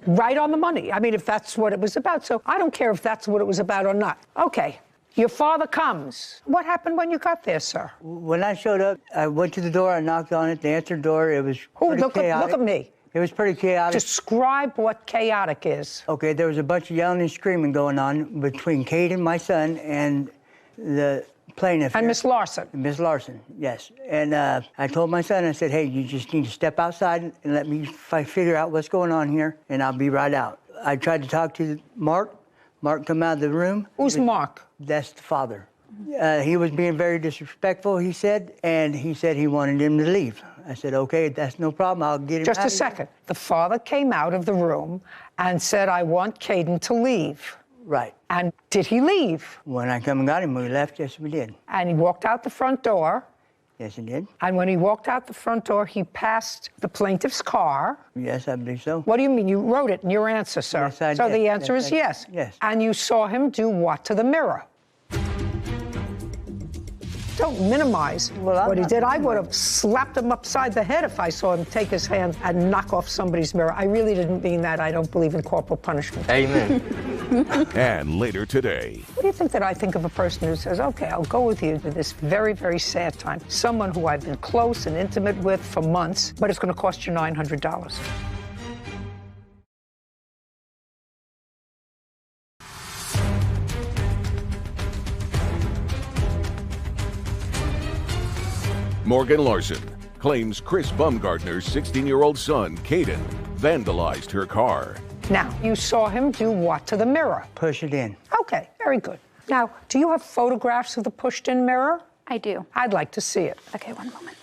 Right on the money. I mean, if that's what it was about. So I don't care if that's what it was about or not. Okay. Your father comes. What happened when you got there, sir? When I showed up, I went to the door, I knocked on it, they answered the door. It was pretty chaotic. Look at me. It was pretty chaotic. Describe what chaotic is. Okay, there was a bunch of yelling and screaming going on between Kate and my son and the plaintiff. And Miss Larson. Miss Larson, yes. And I told my son, I said, hey, you just need to step outside and let me figure out what's going on here, and I'll be right out. I tried to talk to Mark. Mark come out of the room. Who's Mark? That's the father. He was being very disrespectful, he said, and he said he wanted him to leave. I said, okay, that's no problem. I'll get him Just out a of here. second. The father came out of the room and said, I want Caden to leave. Right. And did he leave? When I come and got him, we left. Yes, we did. And he walked out the front door. Yes, he did. And when he walked out the front door, he passed the plaintiff's car. Yes, I believe so. What do you mean? You wrote it in your answer, sir. Yes, I so did. the answer Yes, is I did. yes. Yes. And you saw him do what to the mirror? Don't minimize what he did. I would have slapped him upside the head if I saw him take his hand and knock off somebody's mirror. I really didn't mean that. I don't believe in corporal punishment. Amen. And later today. What do you think that I think of a person who says, okay, I'll go with you to this very, very sad time? Someone who I've been close and intimate with for months, but it's going to cost you $900. Morgan Larson claims Chris Bumgardner's 16-year-old son, Caden, vandalized her car. Now, you saw him do what to the mirror? Push it in. Okay, very good. Now, do you have photographs of the pushed-in mirror? I do. I'd like to see it. Okay, one moment.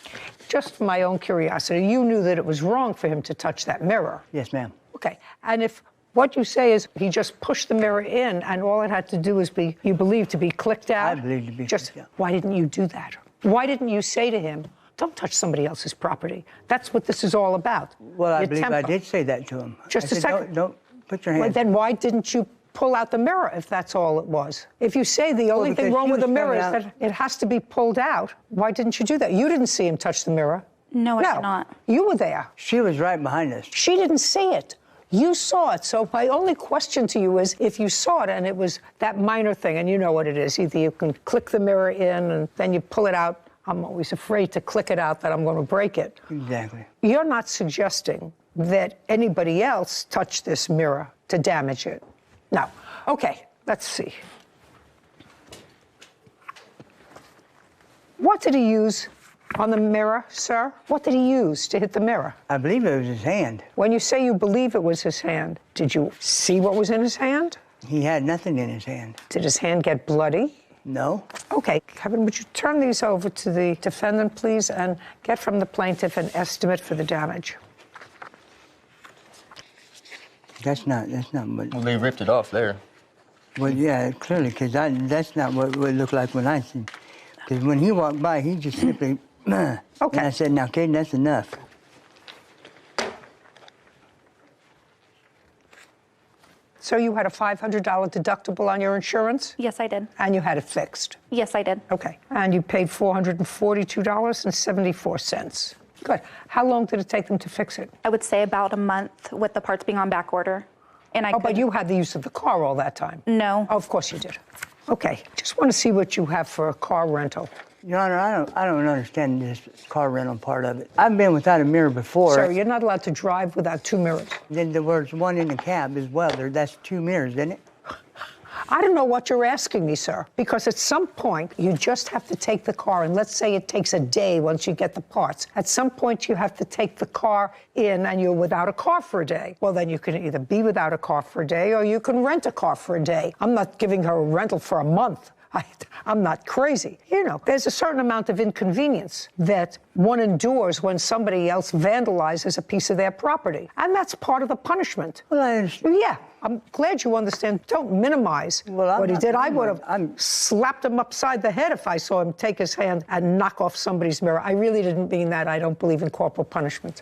Just for my own curiosity, you knew that it was wrong for him to touch that mirror. Yes, ma'am. Okay, and if what you say is he just pushed the mirror in and all it had to do was be, you believe, to be clicked out? I believe to be just, clicked out. Why didn't you do that? Why didn't you say to him, don't touch somebody else's property? That's what this is all about. Well, I believe I did say that to him. Just I a said, second. Don't put your hand. Well, then why didn't you pull out the mirror if that's all it was? If you say the only thing wrong with the mirror is that it has to be pulled out, why didn't you do that? You didn't see him touch the mirror. No, I did not. You were there. She was right behind us. She didn't see it. You saw it. So my only question to you is, if you saw it and it was that minor thing, and you know what it is, either you can click the mirror in and then you pull it out. I'm always afraid to click it out that I'm going to break it. Exactly. You're not suggesting that anybody else touched this mirror to damage it. No. Okay, let's see. What did he use on the mirror, sir? What did he use to hit the mirror? I believe it was his hand. When you say you believe it was his hand, did you see what was in his hand? He had nothing in his hand. Did his hand get bloody? No. Okay, Kevin, would you turn these over to the defendant, please, and get from the plaintiff an estimate for the damage? That's not what... Well, they ripped it off there. Well, yeah, clearly, because that's not what it looked like when I seen. Because when he walked by, he just simply... Okay. And I said, now, Caden, that's enough. So you had a $500 deductible on your insurance? Yes, I did. And you had it fixed? Yes, I did. Okay. And you paid $442.74. Good. How long did it take them to fix it? I would say about a month with the parts being on back order. And but you had the use of the car all that time? No. Oh, of course you did. Okay. Just want to see what you have for a car rental. Your Honor, I don't understand this car rental part of it. I've been without a mirror before. Sir, you're not allowed to drive without two mirrors. Then there was one in the cab as well. That's two mirrors, isn't it? I don't know what you're asking me, sir, because at some point you just have to take the car, and let's say it takes a day once you get the parts. At some point you have to take the car in and you're without a car for a day. Well, then you can either be without a car for a day or you can rent a car for a day. I'm not giving her a rental for a month. I'm not crazy. You know, there's a certain amount of inconvenience that one endures when somebody else vandalizes a piece of their property. And that's part of the punishment. Well, I understand. Yeah, I'm glad you understand. Don't minimize what he did. I would have slapped him upside the head if I saw him take his hand and knock off somebody's mirror. I really didn't mean that. I don't believe in corporal punishment.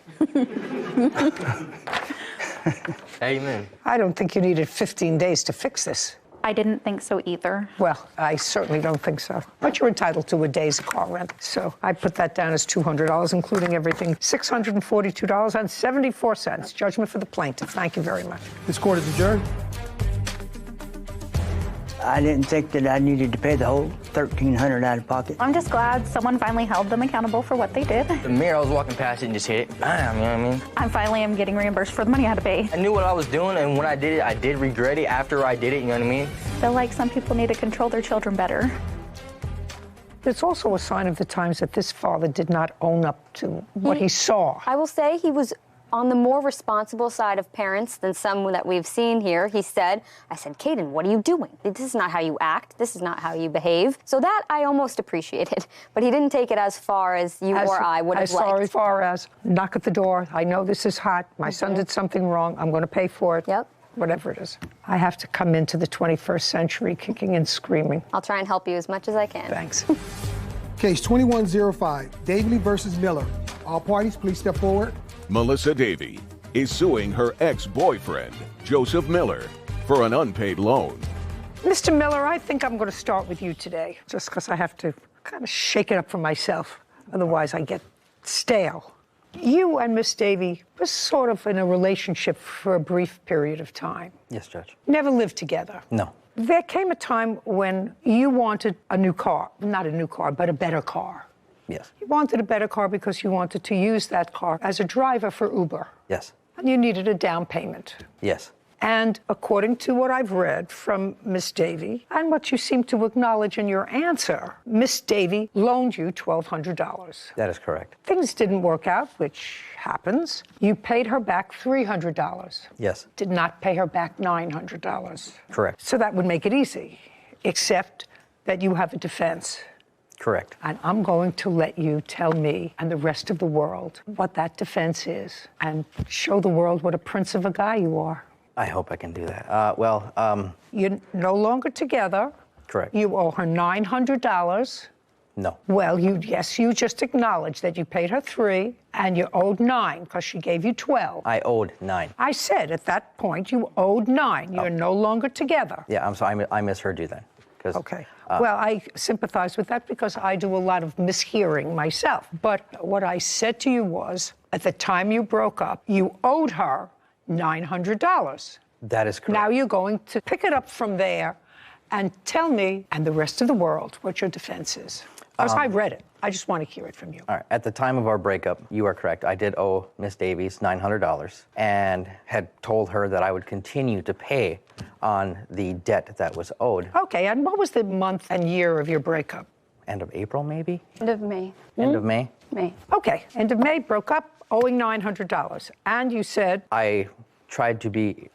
Amen. I don't think you needed 15 days to fix this. I didn't think so either. Well, I certainly don't think so. But you're entitled to a day's car rent. So I put that down as $200, including everything, $642.74. Judgment for the plaintiff. Thank you very much. This court is adjourned. I didn't think that I needed to pay the whole $1,300 out of pocket. I'm just glad someone finally held them accountable for what they did. The mirror, I was walking past it and just hit it. Bam, you know what I mean? I finally am getting reimbursed for the money I had to pay. I knew what I was doing, and when I did it, I did regret it after I did it, you know what I mean? I feel like some people need to control their children better. It's also a sign of the times that this father did not own up to what he saw. I will say he was on the more responsible side of parents than some that we've seen here. He said, I said, Caden, what are you doing? This is not how you act. This is not how you behave. So that I almost appreciated. But he didn't take it as far as you or I would have liked. As far as knock at the door. I know this is hot. My son did something wrong. I'm going to pay for it. Yep. Whatever it is. I have to come into the 21st century kicking and screaming. I'll try and help you as much as I can. Thanks. Case 2105, Davey versus Miller. All parties, please step forward. Melissa Davey is suing her ex-boyfriend, Joseph Miller, for an unpaid loan. Mr. Miller, I think I'm going to start with you today, just because I have to kind of shake it up for myself. Otherwise, I get stale. You and Miss Davey were sort of in a relationship for a brief period of time. Yes, Judge. Never lived together. No. There came a time when you wanted a new car. Not a new car, but a better car. Yes. You wanted a better car because you wanted to use that car as a driver for Uber. Yes. And you needed a down payment. Yes. And according to what I've read from Miss Davey, and what you seem to acknowledge in your answer, Miss Davey loaned you $1,200. That is correct. Things didn't work out, which happens. You paid her back $300. Yes. Did not pay her back $900. Correct. So that would make it easy, except that you have a defense. Correct. And I'm going to let you tell me and the rest of the world what that defense is and show the world what a prince of a guy you are. I hope I can do that. You're no longer together. Correct. You owe her $900. No. Well, you just acknowledged that you paid her $3 and you owed $9 because she gave you $12. I owed $9. I said at that point you owed $9. You're no longer together. Yeah, I'm sorry. I misheard you then. Okay. Well, I sympathize with that because I do a lot of mishearing myself. But what I said to you was, at the time you broke up, you owed her $900. That is correct. Now you're going to pick it up from there and tell me and the rest of the world what your defense is. Because I read it. I just want to hear it from you. All right. At the time of our breakup, you are correct. I did owe Miss Davies $900 and had told her that I would continue to pay on the debt that was owed. Okay. And what was the month and year of your breakup? End of April, maybe? End of May. End of May? May. Okay. End of May, broke up, owing $900. And you said? I tried to be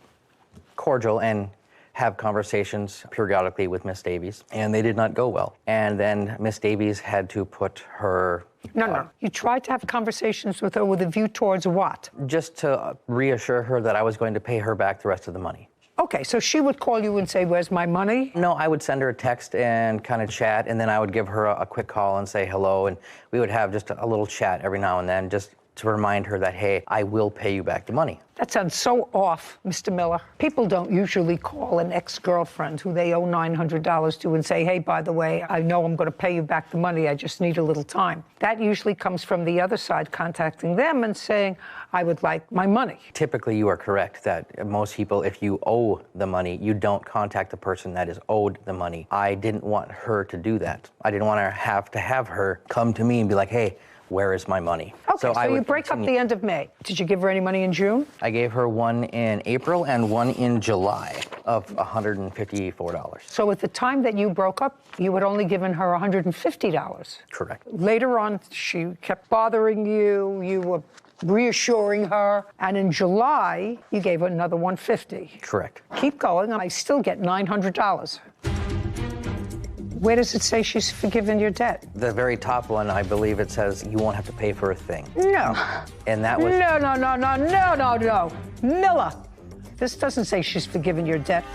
cordial and have conversations periodically with Miss Davies, and they did not go well. And then Miss Davies had to put her... No. You tried to have conversations with her with a view towards what? Just to reassure her that I was going to pay her back the rest of the money. Okay, so she would call you and say, where's my money? No, I would send her a text and kind of chat, and then I would give her a quick call and say hello, and we would have just a little chat every now and then, just to remind her that, hey, I will pay you back the money. That sounds so off, Mr. Miller. People don't usually call an ex-girlfriend who they owe $900 to and say, hey, by the way, I know I'm going to pay you back the money. I just need a little time. That usually comes from the other side contacting them and saying, I would like my money. Typically, you are correct that most people, if you owe the money, you don't contact the person that is owed the money. I didn't want her to do that. I didn't want to have her come to me and be like, hey, where is my money? Okay, so you break up the end of May. Did you give her any money in June? I gave her one in April and one in July of $154. So at the time that you broke up, you had only given her $150. Correct. Later on, she kept bothering you. You were reassuring her. And in July, you gave her another $150. Correct. Keep going. I still get $900. Where does it say she's forgiven your debt? The very top one, I believe it says you won't have to pay for a thing. No. And that was... No. Miller, this doesn't say she's forgiven your debt.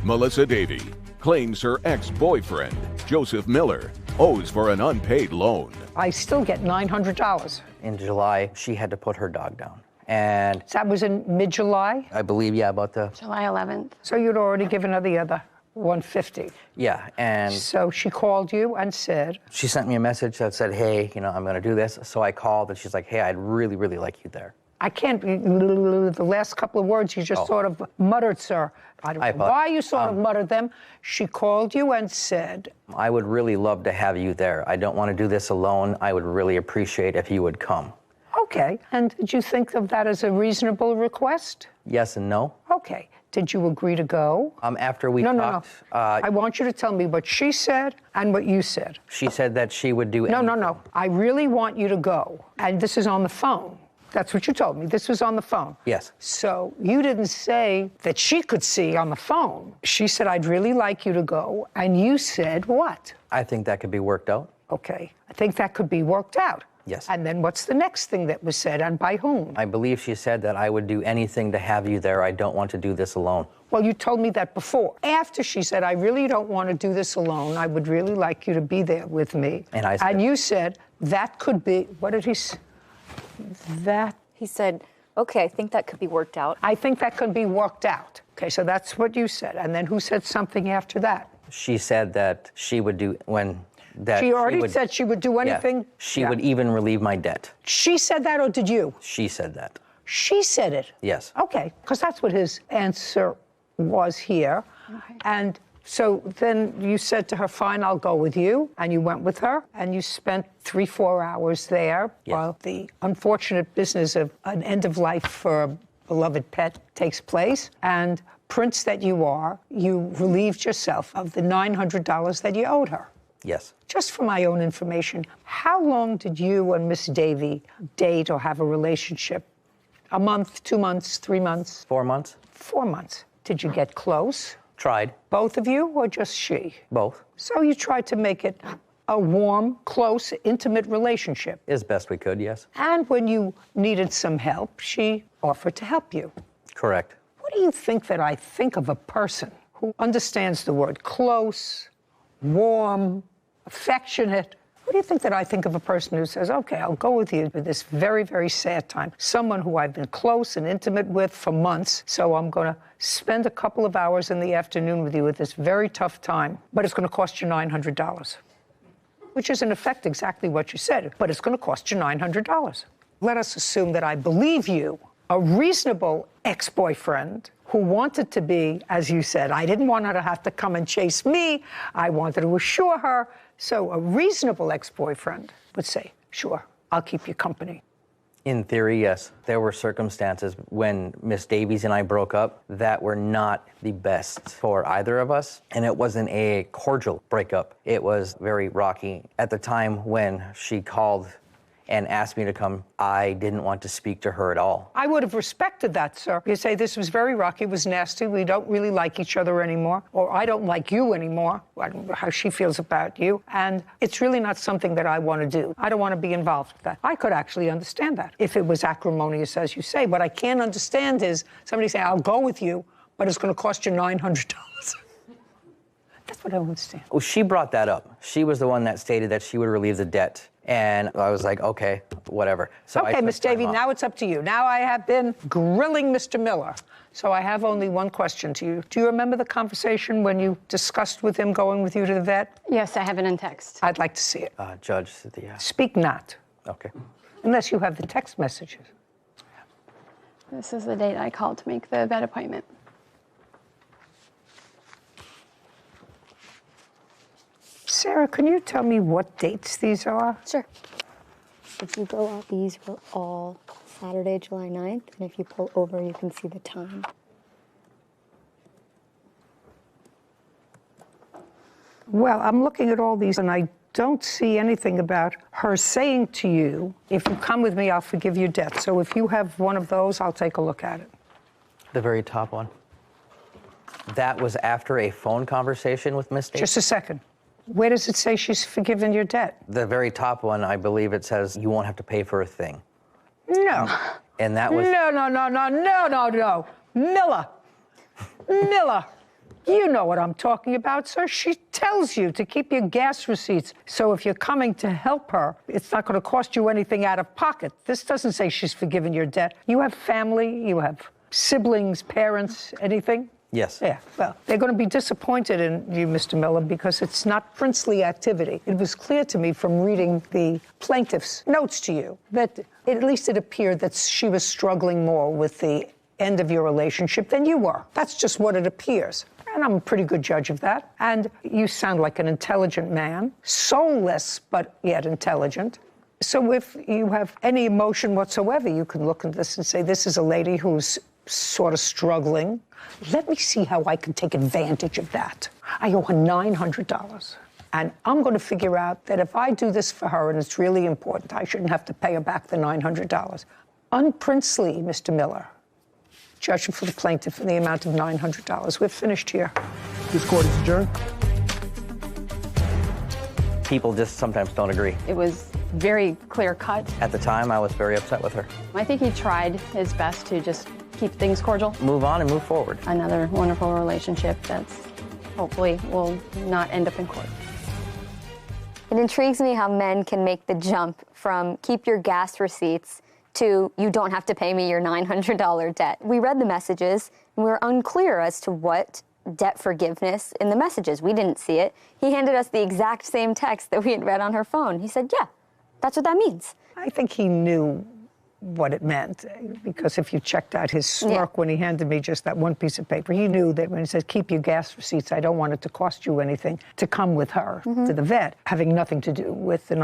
Melissa Davey claims her ex-boyfriend, Joseph Miller, owes for an unpaid loan. I still get $900. In July, she had to put her dog down. And that was in mid-July? I believe, yeah, about the... July 11th. So you'd already given her the other 150. Yeah, and... So she called you and said... She sent me a message that said, hey, I'm going to do this. So I called, and she's like, hey, I'd really, really like you there. I can't... The last couple of words you just sort of muttered, sir. I don't know why you sort of muttered them. She called you and said... I would really love to have you there. I don't want to do this alone. I would really appreciate if you would come. Okay. And did you think of that as a reasonable request? Yes and no. Okay. Did you agree to go? After we talked... No. I want you to tell me what she said and what you said. She said that she would do anything. No. I really want you to go. And this is on the phone. That's what you told me. This was on the phone. Yes. So you didn't say that she could see on the phone. She said, I'd really like you to go. And you said what? I think that could be worked out. Okay. I think that could be worked out. Yes. And then what's the next thing that was said, and by whom? I believe she said that I would do anything to have you there. I don't want to do this alone. Well, you told me that before. After she said, I really don't want to do this alone. I would really like you to be there with me. And I said... And you said, that could be... What did he say? He said, okay, I think that could be worked out. I think that could be worked out. Okay, so that's what you said. And then who said something after that? She said that she would do She already said she would do anything? Yeah, she would even relieve my debt. She said that, or did you? She said that. She said it? Yes. Okay, because that's what his answer was here. Okay. And so then you said to her, fine, I'll go with you. And you went with her, and you spent 3-4 hours there while the unfortunate business of an end of life for a beloved pet takes place. And prince that you are, you relieved yourself of the $900 that you owed her. Yes. Just for my own information, how long did you and Miss Davy date or have a relationship? A month, 2 months, 3 months? 4 months. 4 months. Did you get close? Tried. Both of you, or just she? Both. So you tried to make it a warm, close, intimate relationship? As best we could, yes. And when you needed some help, she offered to help you? Correct. What do you think that I think of a person who understands the word close, warm, affectionate? What do you think that I think of a person who says, okay, I'll go with you with this very, very sad time? Someone who I've been close and intimate with for months, so I'm going to spend a couple of hours in the afternoon with you at this very tough time, but it's going to cost you $900, which is in effect exactly what you said, but it's going to cost you $900. Let us assume that I believe you, a reasonable ex-boyfriend who wanted to be, as you said, I didn't want her to have to come and chase me. I wanted to assure her. So a reasonable ex-boyfriend would say, sure, I'll keep you company. In theory, yes. There were circumstances when Miss Davies and I broke up that were not the best for either of us. And it wasn't a cordial breakup. It was very rocky. At the time when she called and asked me to come, I didn't want to speak to her at all. I would have respected that, sir. You say, this was very rocky, it was nasty, we don't really like each other anymore, or I don't like you anymore. I don't know how she feels about you, and it's really not something that I want to do. I don't want to be involved with that. I could actually understand that, if it was acrimonious, as you say. What I can't understand is somebody saying, I'll go with you, but it's going to cost you $900. That's what I don't understand. Well, she brought that up. She was the one that stated that she would relieve the debt. And I was like, okay, whatever. So okay, Miss Davy, now it's up to you. Now I have been grilling Mr. Miller. So I have only one question to you. Do you remember the conversation when you discussed with him going with you to the vet? Yes, I have it in text. I'd like to see it. Judge, Speak not. Okay. Unless you have the text messages. This is the date I called to make the vet appointment. Sarah, can you tell me what dates these are? Sure. If you go out, these were all Saturday, July 9th, and if you pull over, you can see the time. Well, I'm looking at all these, and I don't see anything about her saying to you, if you come with me, I'll forgive your debt. So if you have one of those, I'll take a look at it. The very top one. That was after a phone conversation with Miss Davis? Just a second. Where does it say she's forgiven your debt? The very top one, I believe it says you won't have to pay for a thing. No. And that was... No. Miller. You know what I'm talking about, sir. She tells you to keep your gas receipts. So if you're coming to help her, it's not going to cost you anything out of pocket. This doesn't say she's forgiven your debt. You have family, you have siblings, parents, anything? Yes. Yeah, well, they're going to be disappointed in you, Mr. Miller, because it's not princely activity. It was clear to me from reading the plaintiff's notes to you that at least it appeared that she was struggling more with the end of your relationship than you were. That's just what it appears. And I'm a pretty good judge of that. And you sound like an intelligent man, soulless, but yet intelligent. So if you have any emotion whatsoever, you can look at this and say, this is a lady who's sort of struggling. Let me see how I can take advantage of that. I owe her $900. And I'm going to figure out that if I do this for her and it's really important, I shouldn't have to pay her back the $900. Unprincely, Mr. Miller. Judging for the plaintiff in the amount of $900. We're finished here. This court is adjourned. People just sometimes don't agree. It was very clear cut. At the time, I was very upset with her. I think he tried his best to just keep things cordial. Move on and move forward. Another wonderful relationship that's hopefully will not end up in court. It intrigues me how men can make the jump from keep your gas receipts to you don't have to pay me your $900 debt. We read the messages and we were unclear as to what debt forgiveness in the messages. We didn't see it. He handed us the exact same text that we had read on her phone. He said, yeah, that's what that means. I think he knew what it meant, because if you checked out his smirk when he handed me just that one piece of paper, he knew that when he said, keep your gas receipts, I don't want it to cost you anything to come with her to the vet, having nothing to do with the